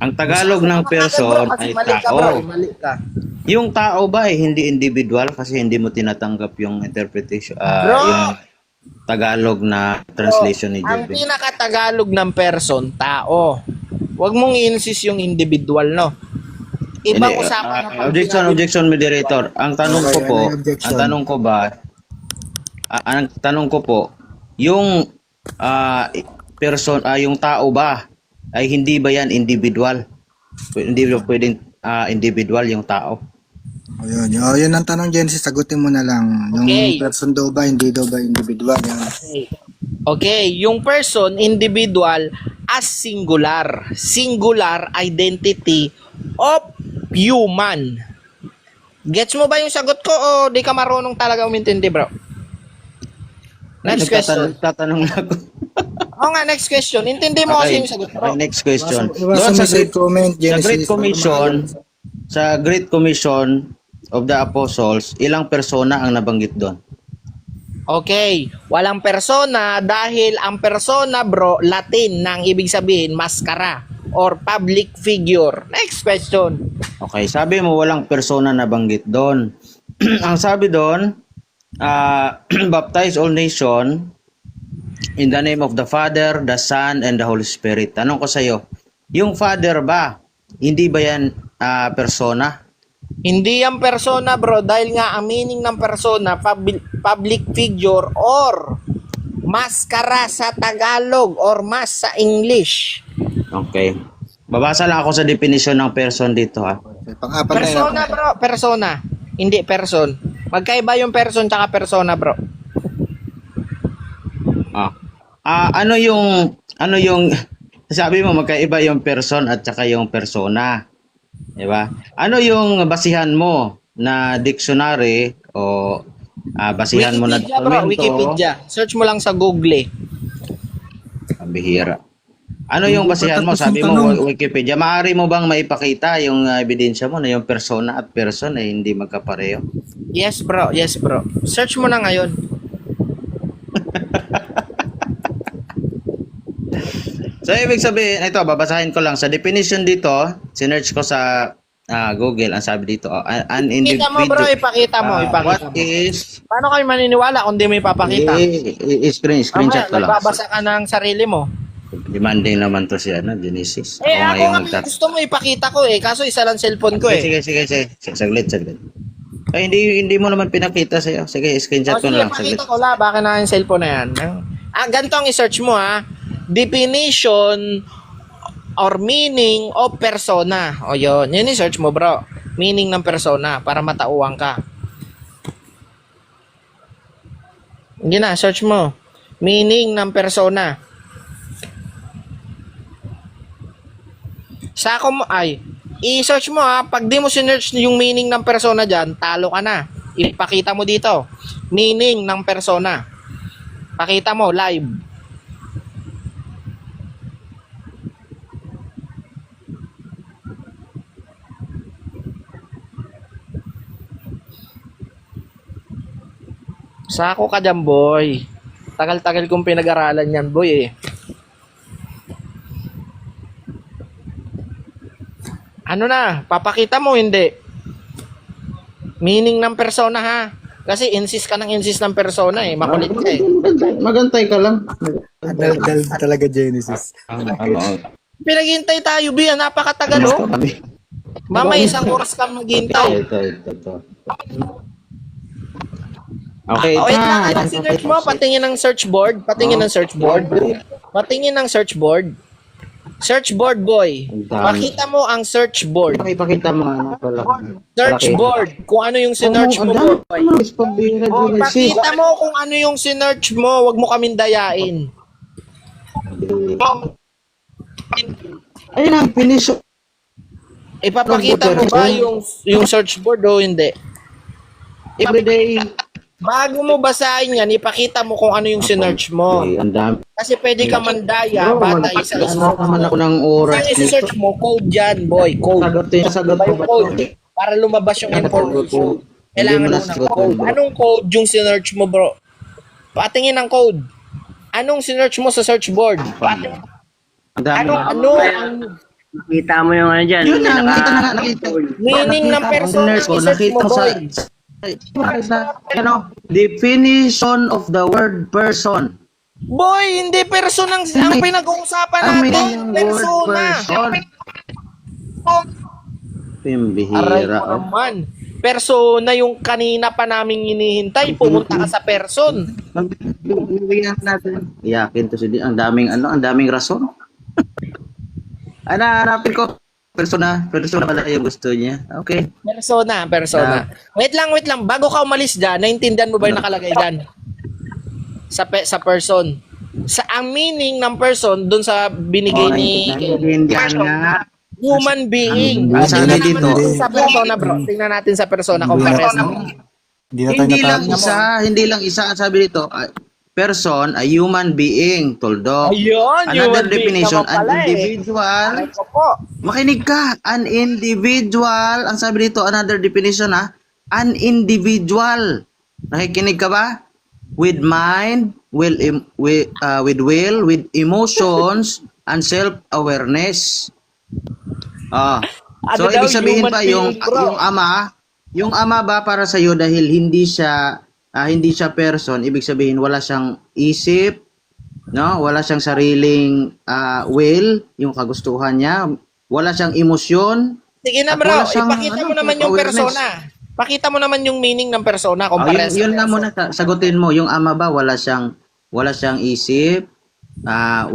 Ang Tagalog ng person ay tao. Mali ka. Yung tao ba hindi individual kasi hindi mo tinatanggap yung interpretation, Bro, yung Tagalog na translation ni ang Jobin. pinaka-Tagalog ng person, tao. Huwag mong i-insist yung individual, no? Ibang usapan na Objection, moderator. Ang tanong ko po, ang tanong ko po, yung person, yung tao ba ay hindi ba yan individual? Hindi ba pwedeng individual yung tao? Yun ang tanong, Genesis. Sagutin mo na lang. Yung Okay. person daw ba, hindi daw ba individual? Yan. Okay, yung person, individual, as singular. Singular identity of human. Gets mo ba yung sagot ko o di ka marunong talaga umintindi, bro? Next question. Tatanong na ako. Oo nga, next question. Intindi mo kasi yung sagot, bro. Okay, next question. Iwasan mo sa comment, Genesis. Sa Great Commission of the Apostles, ilang persona ang nabanggit doon? Okay, walang persona dahil ang persona, bro, Latin nang ibig sabihin maskara or public figure. Next question. Okay, sabi mo walang persona nabanggit doon. Ang sabi doon, baptize all nation in the name of the Father, the Son, and the Holy Spirit. Tanong ko sa iyo, yung Father ba, hindi ba yan persona? Hindi yan persona, bro, dahil nga ang meaning ng persona, public figure or maskara sa Tagalog or mas sa English. Okay. Babasa lang ako sa definition ng person dito, ha. Pang-apat na Persona, bro, persona. Hindi person. Magkaiba yung person tsaka persona, bro. Ano yung sabi mo magkaiba yung person at saka yung persona. 'Di ba? Ano yung basihan mo na dictionary o basihan mo na Wikipedia, bro, Wikipedia. Search mo lang sa Google. Bihira. Ano yung basihan mo? Sabi mo Wikipedia. Maaari mo bang maipakita yung ebidensya mo na yung persona at person ay hindi magkapareho? Yes, bro. Yes, bro. Search mo na ngayon. So, ibig sabihin, ito, babasahin ko lang. Sa definition dito, sinearch ko sa Google, ang sabi dito, an Ipakita mo, bro. Ipakita mo. What is... Paano kayo maniniwala kung di mo ipapakita? Screenshot ko lang. Nagbabasa ka ng sarili mo. Demanding naman to si Genesis. Ako nga gusto mo ipakita ko kaso isa lang cellphone ko Sige. Saglit. Ay, hindi mo naman pinakita sa'yo. Sige, screenshot ko na lang. Sige, pakita ko la. Baka na yung cellphone na yan. Ganito ang i-search mo, ha. definition or meaning of persona. O yun, yun i-search mo bro. Meaning ng persona para matauhan ka. Hindi na, search mo. Meaning ng persona. Sako mo, i-search mo ha. Pag di mo sinearch yung meaning ng persona dyan, talo ka na. Ipakita mo dito. Meaning ng persona. Pakita mo, live. Sako ka dyan, boy. Tagal-tagal kong pinag-aralan yan, boy eh. Ano na? Papakita mo, hindi? Meaning ng persona, ha? Kasi insist ka ng insist ng persona, eh. Makulit ka, eh. Magantay ka lang. Dal talaga Genesis. Pinaghintay tayo, Bia. Napakatagal, oh. Mamaya isang oras kang maghintay. Okay. Wait lang, anong sinearch mo? Patingin ng search board. Patingin ng search board. Patingin ng search board. Search board, boy. Pakita mo ang search board. Ipakita mo ano pala. Search board. Kung ano yung sinearch mo, boy. Oh, pakita mo kung ano yung sinearch mo. Huwag mo kaming dayain. Ayun ang finish. Ipapakita mo ba yung search board o hindi? Everyday. Bago mo basahin yan, ipakita mo kung ano yung sinearch mo. Ang dami. Kasi pwede ka mandaya, batay sa Naman ako ng oras. Kung isi-search mo, code yan, boy. Code. Sagot Ba yung code? Para lumabas yung information. Kailangan mo ng code. Anong code yung sinearch mo, bro? Patingin ng code. Anong sinearch mo sa search board? Ang dami. Ano ang Nakita mo yung ano dyan. Yun na, nakita. meaning ng persona? I-search mo, boy. Ano, definition of the word person. Boy, hindi person ang pinag-uusapan natin. Persona. Aray Pimbihira. ko naman. Persona yung kanina pa namin hinihintay. Pumunta ka sa person. Bibigyan natin. Iyakin to si ang daming rason. Hanapin ko. Persona pala yung gusto niya. Okay. Persona. Wait lang. Bago ka umalis dyan, naintindihan mo ba yung nakalagay dyan? Sa person. Ang meaning ng person dun sa binigay ni Naiintindihan nga. human being. Ang sabi Tingnan dito. natin sa persona, bro. Tingnan natin sa persona kung pares mo. Hindi na tayo Hindi lang isa ang sabi dito. Person, a human being, Toldo. Ayun, Another human being definition, naman pala, an individual. Aray ko po. Makinig ka, an individual. Ang sabi dito, another definition ha, an individual. Nakikinig ka ba? With mind, with will, with emotions, and self-awareness. So, Ano daw, ibig sabihin human pa, being, bro? yung ama ba para sa iyo dahil hindi siya person, ibig sabihin wala siyang isip, no? Wala siyang sariling will, yung kagustuhan niya, wala siyang emosyon. Sige na, At bro. wala siyang, Ipakita mo naman yung awareness. persona. Pakita mo naman yung meaning ng persona kung pares. Yun na muna, sagutin mo, yung ama ba wala siyang isip,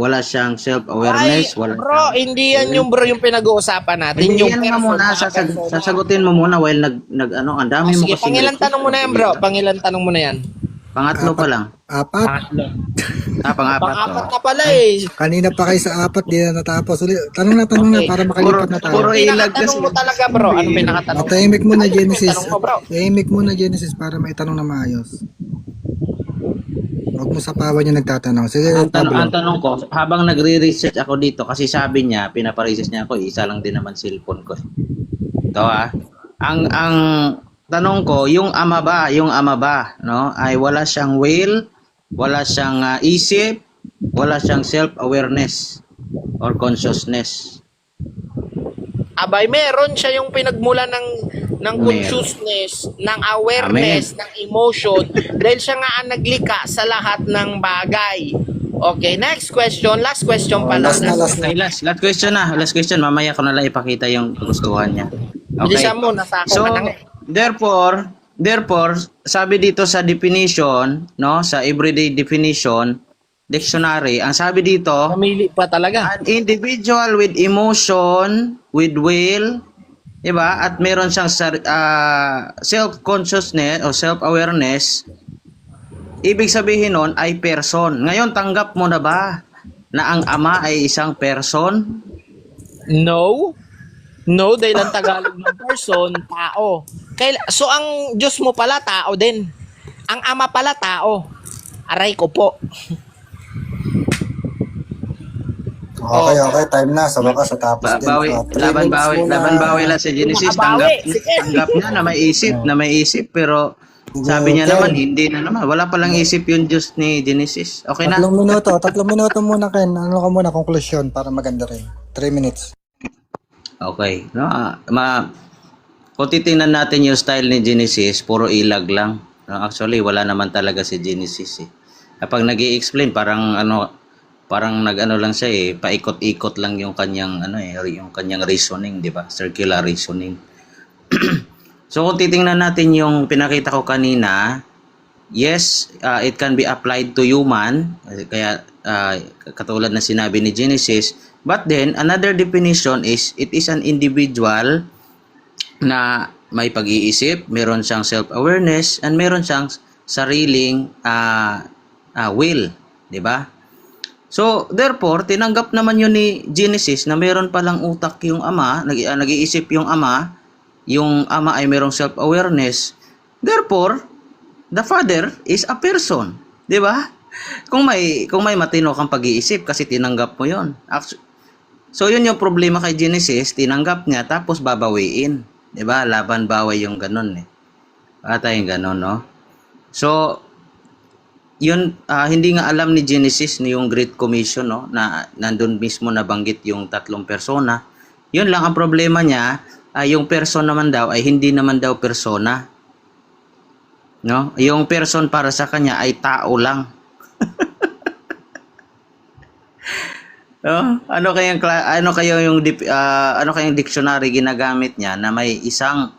wala siyang self-awareness, wala bro, hindi yan yung bro yung pinag-uusapan natin. Hindi Yung yan nga muna, sasagutin mo muna while ang dami mo sige, kasi. pangilan tanong mo na yan, bro. Pangilan tanong mo na yan. Pangatlo pa lang. Apat. Pang-apat. Pang-apat ka pala eh. Kanina pa kayo sa apat, di na natapos. Tanong na Okay. para makalipat na tayo. Puro ilag Pinakatanong kasi. mo talaga, bro. Ano pinakatanong? Tahimik muna, Genesis. Tanong mo, bro. Tahimik muna, Genesis, para may tanong na maayos. Huwag mo sapawan yung nagtatanong. Sige, Ang Pablo. tanong ko, habang nagre-research ako dito, kasi sabi niya, pinaparesearch niya ako, isa lang din naman cellphone ko. Ito ang tanong ko, yung ama ba, no, ay wala siyang will, wala siyang isip, wala siyang self-awareness or consciousness. Abay, meron siya yung pinagmula ng Meron. consciousness, ng awareness, ng emotion, dahil siya nga ang naglikha sa lahat ng bagay. Okay, next question. Last question pala. last na. Okay, last question na. Last question. Mamaya ko na lang ipakita yung kagustuhan niya. Okay. Bilisan mo, nasa ako So, ka na nga. therefore, sabi dito sa definition, no, sa everyday definition, dictionary, ang sabi dito, Namili pa talaga. an individual with emotion, with will, diba? At meron siyang self-consciousness o self-awareness. Ibig sabihin nun ay person. Ngayon, tanggap mo na ba na ang Ama ay isang person? No. No, dahil ang Tagalog ng person, tao. So ang Diyos mo pala, tao din. Ang Ama pala, tao. Aray ko po. Okay, time na. Sa wakas, sa tapos din. Bawi, 3 minutes muna. laban bawi lang si Genesis. Nakabawi. Tanggap niya na may isip, pero sabi niya Okay. naman, hindi na naman. Wala palang isip yung Diyos ni Genesis. Okay na? 3 minuto muna, Ken. Ano ka muna, conclusion para maganda rin. 3 minutes. Okay. No, kung titingnan natin yung style ni Genesis, puro ilag lang. No, actually, wala naman talaga si Genesis eh. Kapag nag-i-explain, parang nag-ano lang siya eh, paikot-ikot lang yung kanyang yung kanyang reasoning, 'di ba? Circular reasoning. So kung titingnan natin yung pinakita ko kanina, yes, it can be applied to human, kaya katulad na sinabi ni Genesis, but then another definition is it is an individual na may pag-iisip, meron siyang self-awareness, and meron siyang sariling will, 'di ba? So, therefore, tinanggap naman yun ni Genesis na meron palang utak yung Ama, nag-iisip yung Ama ay merong self-awareness. Therefore, the Father is a person, 'di ba? Kung may matino kang pag-iisip kasi tinanggap mo 'yon. So, yun yung problema kay Genesis, tinanggap niya tapos babawiin, 'di ba? Laban baway yung ganun eh. Patay yung ganun, no? So, yun, hindi nga alam ni Genesis yung Great Commission, no, na nandun mismo nabanggit yung 3 persona. Yun lang ang problema niya, yung person naman daw ay hindi naman daw persona. No? Yung person para sa kanya ay tao lang. No? Ano kayang dictionary ginagamit niya na may isang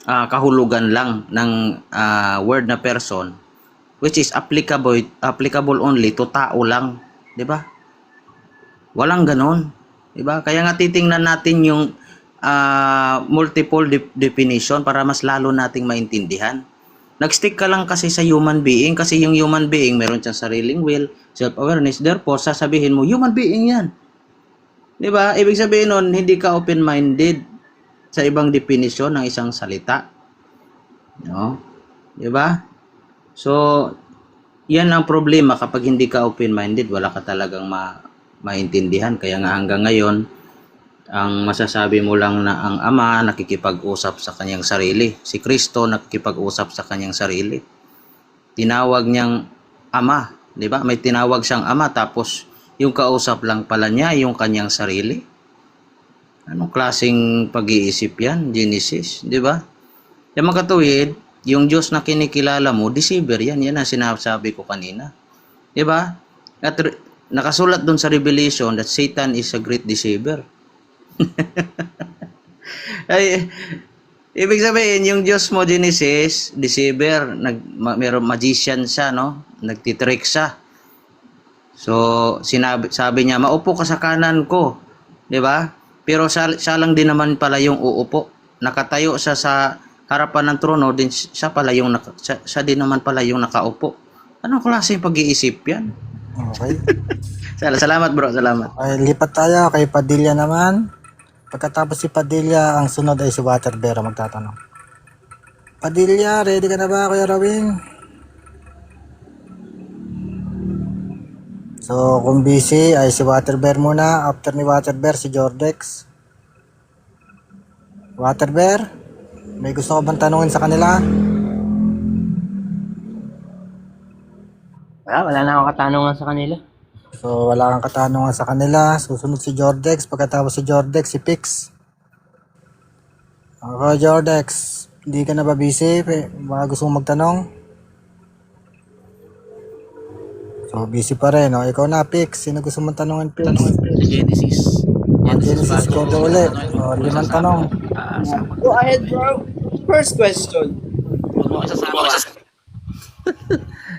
kahulugan lang ng word na person, which is applicable only to tao lang, 'di ba? Walang ganon, 'di ba? Kaya nga titingnan natin yung multiple definition para mas lalo nating maintindihan. Nagstick ka lang kasi sa human being kasi yung human being meron siyang sariling will, self-awareness, therefore sasabihin mo human being 'yan. 'Di ba? Ibig sabihin nun hindi ka open-minded sa ibang definition ng isang salita. No? 'Di ba? So, yan ang problema kapag hindi ka open-minded, wala ka talagang maintindihan. Kaya nga hanggang ngayon, ang masasabi mo lang na ang Ama nakikipag-usap sa kanyang sarili. Si Kristo nakikipag-usap sa kanyang sarili. Tinawag niyang Ama, 'di ba? May tinawag siyang Ama tapos yung kausap lang pala niya yung kanyang sarili. Anong klaseng pag-iisip yan, Genesis, 'di ba? Yung mga katuwid, yung Diyos na kinikilala mo, deceiver yan. Yan ang sinasabi ko kanina. Diba? At nakasulat doon sa Revelation that Satan is a great deceiver. Ay, ibig sabihin, yung Diyos mo, Genesis, deceiver, mayroong magician siya, no? Nagtitrick siya. So, sabi niya, maupo ka sa kanan ko. Diba? Pero siya lang din naman pala yung uupo. Nakatayo siya sa harapan ng trono, din siya din naman pala yung nakaupo. Anong klaseng pag-iisip yan? Okay. Salamat bro, salamat. Okay, lipat tayo kay Padilla naman. Pagkatapos si Padilla, ang sunod ay si Waterbero magtatanong. Padilla, ready ka na ba, Kuya Rawing? So, kung busy, ay si Waterbear muna. After ni Waterbear, si Jordex. Waterbear? May gusto ko bang tanungin sa kanila? Wala na akong katanungan sa kanila. So, wala kang katanungan sa kanila. Susunod si Jordex. Pagkatapos si Jordex, si Pix. Okay, Jordex. Hindi ka na ba busy? Baka gusto mong magtanong? So, busy pa rin. O, ikaw na, Pix. Sino gusto mong tanungin, Pix? Genesis. Genesis, kwento ulit. O, 5 tanong. Go ahead, bro. First question.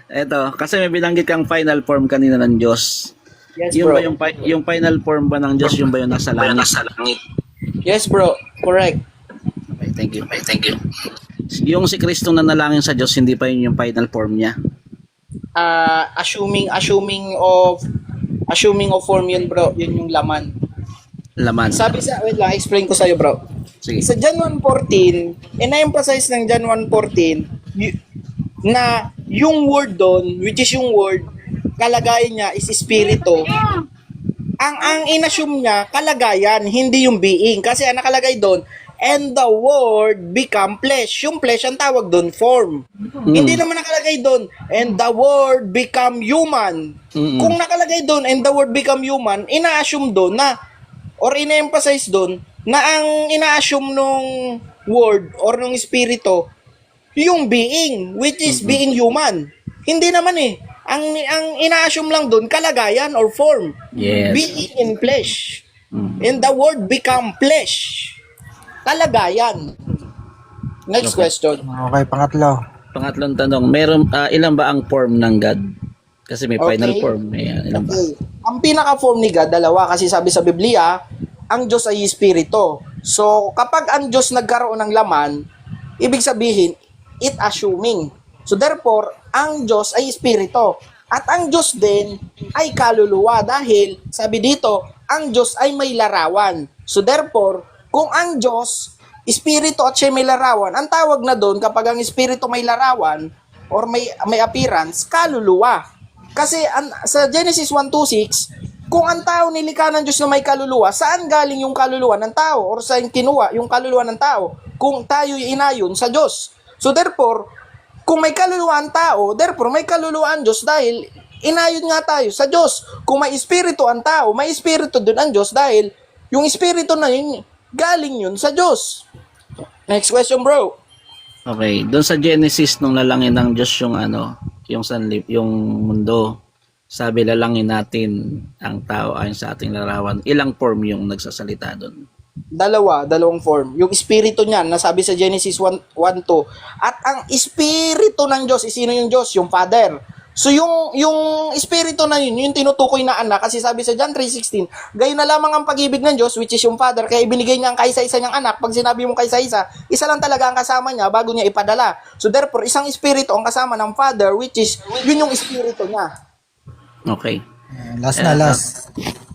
Eto, kasi may binanggit kang final form kanina ng Diyos. Yes, Yung bro. ba yung final form ba ng Diyos, yung ba yung nasa langit? Yes, bro. Correct. Okay, thank you. Yung si Kristo na nalangin sa Diyos, hindi pa yun yung final form niya. Assuming of form yun, bro. Yun yung laman. Laman. Wait lang, explain ko sa'yo, bro. Sige. Sa John 1:14, ina-emphasize ng John 1:14 na yung word doon, which is yung word, kalagayan niya is espiritu. Ang inassume niya, kalagayan, hindi yung being. Kasi ang nakalagay doon, and the word become flesh. Yung flesh, ang tawag doon, form. Hindi naman nakalagay doon, and the word become human. Kung nakalagay doon, and the word become human, ina-assume doon na, or ina-emphasize doon, na ang ina-assume nung word or nung espiritu, yung being, which is being human. Hindi naman eh. Ang ina-assume lang doon, kalagayan or form. Yes. Being in flesh. And the word become flesh. Kalagayan. Next question. Okay, pangatlo. Pangatlong tanong, ilan ba ang form ng God? Kasi may final Okay. form. Ilan ba? Okay. Ang pinaka-form ni God, dalawa. Kasi sabi sa Biblia, ang Diyos ay espiritu. So, kapag ang Diyos nagkaroon ng laman, ibig sabihin, it assuming. So, therefore, ang Diyos ay espiritu. At ang Diyos din ay kaluluwa dahil, sabi dito, ang Diyos ay may larawan. So, therefore, kung ang Diyos, espiritu at siya may larawan, ang tawag na doon kapag ang espiritu may larawan or may appearance, kaluluwa. Kasi sa Genesis 1:26, kung ang tao nilikha ng Diyos na may kaluluwa, saan galing yung kaluluwa ng tao? Or saan kinuha yung kaluluwa ng tao? Kung tayo inayon sa Diyos. So therefore, kung may kaluluwa ang tao, therefore may kaluluwa ang Diyos dahil inayon nga tayo sa Diyos. Kung may espiritu ang tao, may espiritu din ang Diyos dahil yung espiritu na yun, galing yun sa Diyos. Next question, bro. Okay, doon sa Genesis nung lalangin ng Diyos yung sanlip, yung mundo. Sabi lalangin natin ang tao ayon sa ating larawan. Ilang form yung nagsasalita doon? Dalawang form. Yung espiritu niyan, nasabi sa Genesis 1:2. At ang espiritu ng Diyos, sino yung Diyos? Yung Father. So yung espiritu na yun, yung tinutukoy na anak, kasi sabi sa John 3:16, gayon na lamang ang pag-ibig ng Diyos, which is yung Father, kaya ibinigay niya ang kaisa-isa niyang anak. Pag sinabi mong kaisa-isa, isa lang talaga ang kasama niya bago niya ipadala. So therefore, isang espiritu ang kasama ng Father, which is, yun yung espiritu niya. Okay.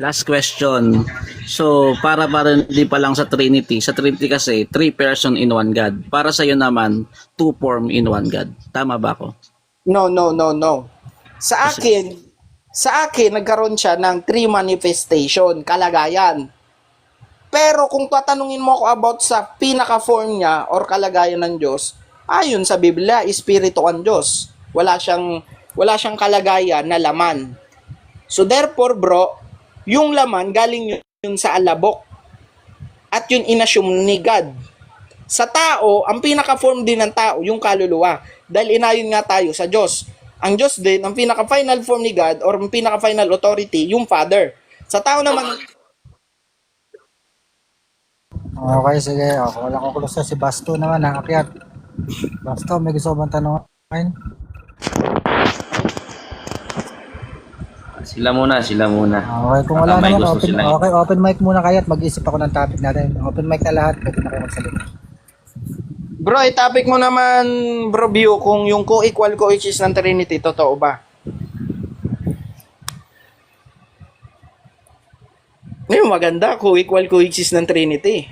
Last question. So, para hindi pa lang sa Trinity kasi 3 person in one God. Para sa iyo naman, 2 form in one God. Tama ba ako? No. Sa akin, nagkaroon siya ng 3 manifestation, kalagayan. Pero kung tatanungin mo ako about sa pinaka-form niya or kalagayan ng Diyos, ayon sa Biblia, espiritu ang Diyos. Wala siyang kalagayan na laman. So therefore, bro, yung laman galing yun sa alabok. At yun inassume ni God. Sa tao, ang pinaka-form din ng tao, yung kaluluwa. Dahil inayon nga tayo sa Diyos. Ang Diyos din, ang pinaka-final form ni God or ang pinaka-final authority, yung Father. Sa tao naman... Okay, sige. Okay, wala ko kulo si Basto naman, nakakyat. Basto, may gusto bang tanongin? Sila muna. Okay, kung wala Baka may naman, gusto silang- open mic muna kayo at mag-isip ako ng topic natin. Open mic na lahat, pwede na kayo magsalita. Bro, topic mo naman, bro, view, kung yung co-equal co-exist ng Trinity, totoo ba? Ngayon, maganda, co-equal co-exist ng Trinity.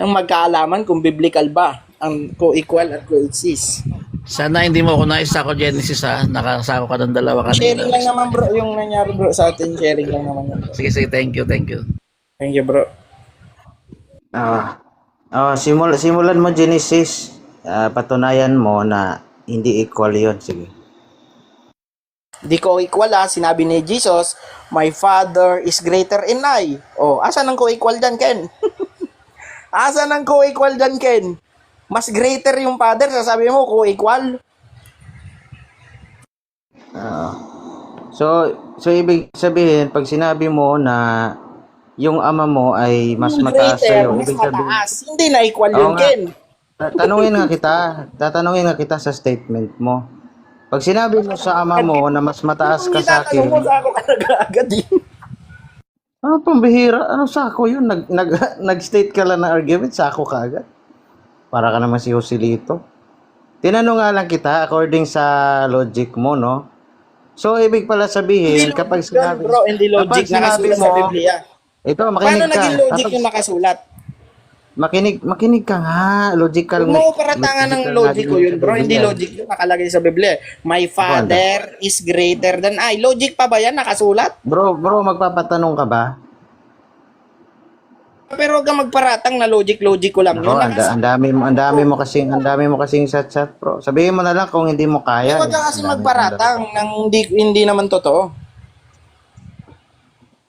Ang magkaalaman kung biblical ba ang co-equal at co-exist. Sana hindi mo ako naisako Genesis nakasako ka ng dalawa kanina. Sharing lang naman, bro, yung nangyari, bro, sa atin. Sharing lang naman yun, bro. Sige, thank you. Thank you, bro. Simulan mo Genesis. Patunayan mo na hindi equal yun. Sige. Di co-equal sinabi ni Jesus, my Father is greater in I. Oh, asan ang co-equal dyan, Ken? Asan ang co-equal dyan, Ken? Mas greater yung Father, sasabi mo, co-equal? So ibig sabihin, pag sinabi mo na yung ama mo ay mas Yung mataas greater, sa'yo, mas ibig sabihin, mataas. Hindi na equal Oo yun, nga. Ken. tatanungin nga kita sa statement mo. Pag sinabi mo sa ama mo na mas mataas ka sa Tinatanong mo akin, sa ako ka nag-aagad eh. ano pambihira? Ano sako yun? Nag-state ka lang ng argument, sako ka agad. Para ka naman si Joselito. Tinanong nga lang kita according sa logic mo, no? So, ibig pala sabihin, kapag Yun, sinabi... bro, hindi logic kapag sinabi nakasulat sa mo, Biblia. ito, Paano makinig ka. naging logic Kapag- yung nakasulat? makinig ka nga. Logical. Huwag mo paratangan ng logic ko yun, bro. Hindi Biblia. logic yun nakalagay sa Biblia. My father is greater than I. Logic pa ba yan nakasulat? Bro, magpapatanong ka ba? Pero huwag kang magparatang na logic ko lang. Bro, Yun ang dami mo kasing sa chat, bro. Sabihin mo na lang kung hindi mo kaya. Huwag ka kasi Ang dami- magparatang ng hindi naman totoo.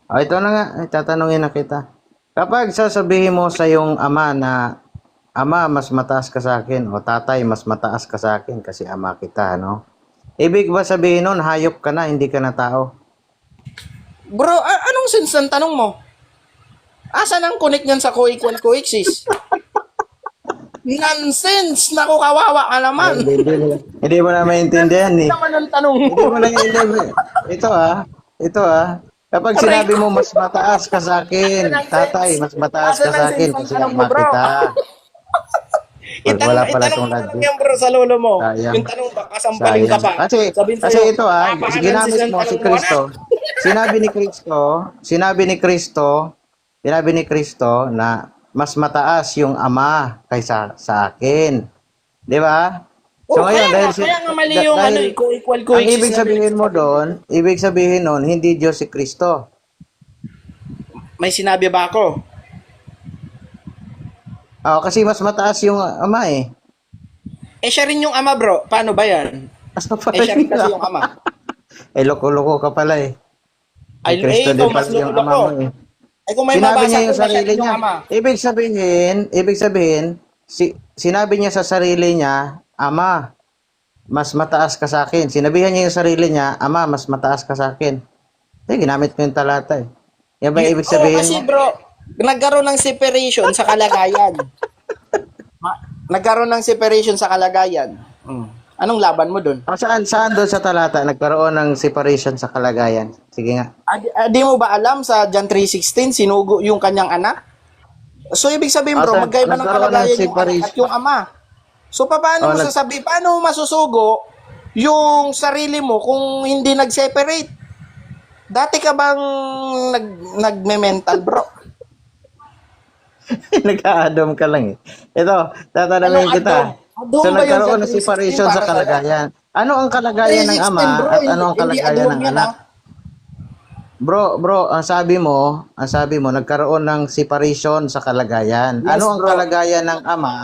Ito na nga, tatanungin na kita. Kapag sasabihin mo sa iyong ama na, ama, mas mataas ka sa akin, o tatay, mas mataas ka sa akin kasi ama kita, no? Ibig ba sabihin nun, hayop ka na, hindi ka na tao? Bro, anong sense ng tanong mo? Asan ang connect niyan sa co-equal coexist? Nonsense! Naku, kawawa ka naman. Hindi mo na maintindihan eh. Ano naman ang tanong mo? Hindi mo na maintindihan. Ito Kapag sinabi mo, mas mataas ka sa akin, tatay, mas mataas ka sa akin kasi ama kita. Wala pala itong Itanong logic. yan, bro, sa lolo mo. Sayang. Yung tanong ba, kasampaling ka pa. Kasi ito ginamit mo si Kristo. Sinabi ni Kristo na mas mataas yung ama kaysa sa akin. Di ba? So ngayon, kaya nga mali yung co-equal ang coexist. ibig sabihin mo doon, hindi Diyos si Kristo. May sinabi ba ako? Kasi mas mataas yung ama eh. Siya rin yung ama, bro. Paano ba yan? Siya rin kasi yung ama. Loko-loko ka pala eh. Ay, Kristo ikaw din mas pala yung lolo ama ko. mo eh. Kung may Sinabi mabasa niya ko yung na siya sarili rin yung niya. ama. Ibig sabihin, sinabi niya sa sarili niya, ama, mas mataas ka sa akin. Sinabihan niya yung sarili niya, ama, mas mataas ka sa akin. Ginamit ko yung talata eh. Yan ba ibig sabihin Kasi mo? bro, nagkaroon ng separation sa kalagayan. Nagkaroon ng separation sa kalagayan. Anong laban mo dun? Saan doon sa talata nagkaroon ng separation sa kalagayan? Sige nga. Di mo ba alam sa John 3:16 sinugo yung kanyang anak? So ibig sabihin bro, magkaiba ng nagkaroon ng kalagayan yung anak separation. at yung ama. So paano mo sasabihin, paano mo masusugo yung sarili mo kung hindi nag-separate? Dati ka bang nagme-mental bro? Nag-a-addom ka lang eh. Ito, tatanungin kita. So Addom ba yun nagkaroon sa ng separation 3:16 sa para sa'yo? kalagayan. Ano ang kalagayan ng 3:16, ama bro, at ano ang hindi kalagayan addom ng yan, anak? Bro, ang sabi mo, nagkaroon ng separation sa kalagayan. Yes, Ano ang bro. kalagayan ng ama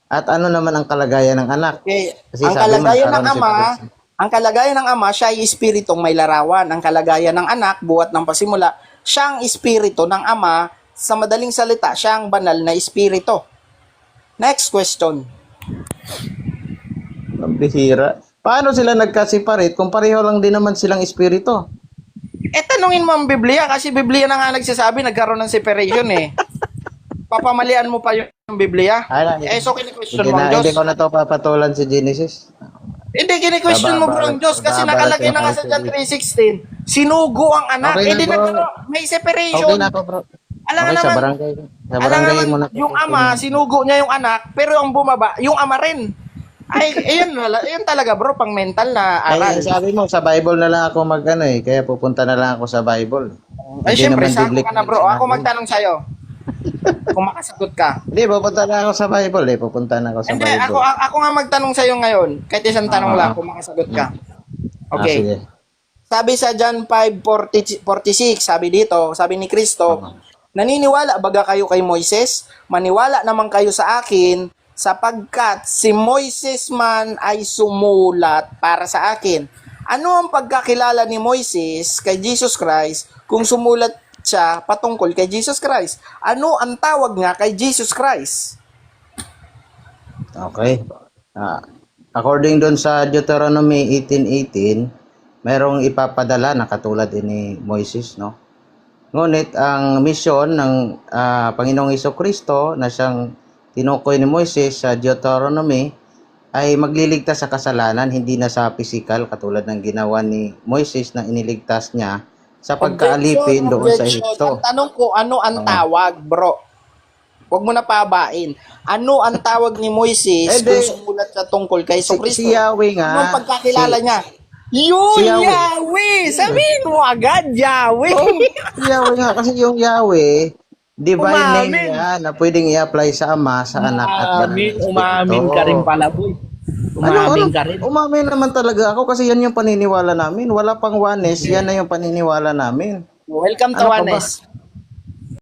at ano naman ang kalagayan ng anak? Okay. Kasi Ang sabi mo, kalagayan ng nagkaroon ng ama, separation. ang kalagayan ng ama, siya ay espiritong may larawan. Ang kalagayan ng anak, buhat ng pasimula, siya ang espiritu ng ama. Sa madaling salita, siya ang banal na espiritu. Next question. Ang bihira. Paano sila nagka-separate kung pareho lang din naman silang espiritu? Tanungin mo ang Biblia kasi Biblia na nga nagsasabi nagkaroon ng separation eh. Papamalian mo pa yung Biblia? So kini-question mo ang Diyos? Hindi ko na to papatulan si Genesis. Hindi, kini-question mo bro ang Diyos kasi nakalagay na nga sa John 3:16. Sinugo ang anak. Okay na, Hindi bro. may separation. Okay na po, bro. Alam Okay, nga sa naman, barangay. Sa alam barangay nga mo na. naman, yung ama, sinugo niya yung anak, pero yung bumaba, yung ama rin. Ay, ayun talaga bro, pang mental na aral. Sabi mo, sa Bible na lang ako kaya pupunta na lang ako sa Bible. Ay, Hindi syempre, naman sako biblik ka na bro. sinabi. Ako magtanong sa'yo. Kung makasagot ka. Hindi, pupunta na ako sa Bible Pupunta na ako sa Hindi, Bible. ako nga magtanong sa'yo ngayon. Kahit isang tanong lang kung makasagot ka. Okay. Sige. Sabi sa John 5:46, sabi ni Kristo, naniniwala baga kayo kay Moises? Maniwala naman kayo sa akin, sapagkat si Moises man ay sumulat para sa akin. Ano ang pagkakilala ni Moises kay Jesus Christ kung sumulat siya patungkol kay Jesus Christ? Ano ang tawag nga kay Jesus Christ? Okay. According doon sa Deuteronomy 18:18, merong ipapadala na katulad din ni Moises, no? Ngunit ang misyon ng Panginoong Hesus Kristo na siyang tinukoy ni Moises sa Deuteronomy ay magliligtas sa kasalanan, hindi na sa physical katulad ng ginawa ni Moises na iniligtas niya sa pagkaalipin doon sa Objection. Ehipto. Ang tanong ko, ano ang tawag, bro? Huwag mo na pabain. Ano ang tawag ni Moises Eh, kung sumulat sa tungkol kay Kristo? Si Yahweh nga. Ano ang pagkakilala niya? Yun, si Yahweh. Yahweh! Sabihin mo agad, Yahweh! Oh, si Yahweh nga. Kasi yung Yahweh, divine Umamin. name niya na pwedeng i-apply sa Ama, sa Anak at Banal na Espiritu. Umamin ka rin pala, boy. Umamin ka rin. Umamin naman talaga ako kasi yan yung paniniwala namin. Wala pang oneness, yan na yung paniniwala namin. Welcome to Ano ka ba? Juanes.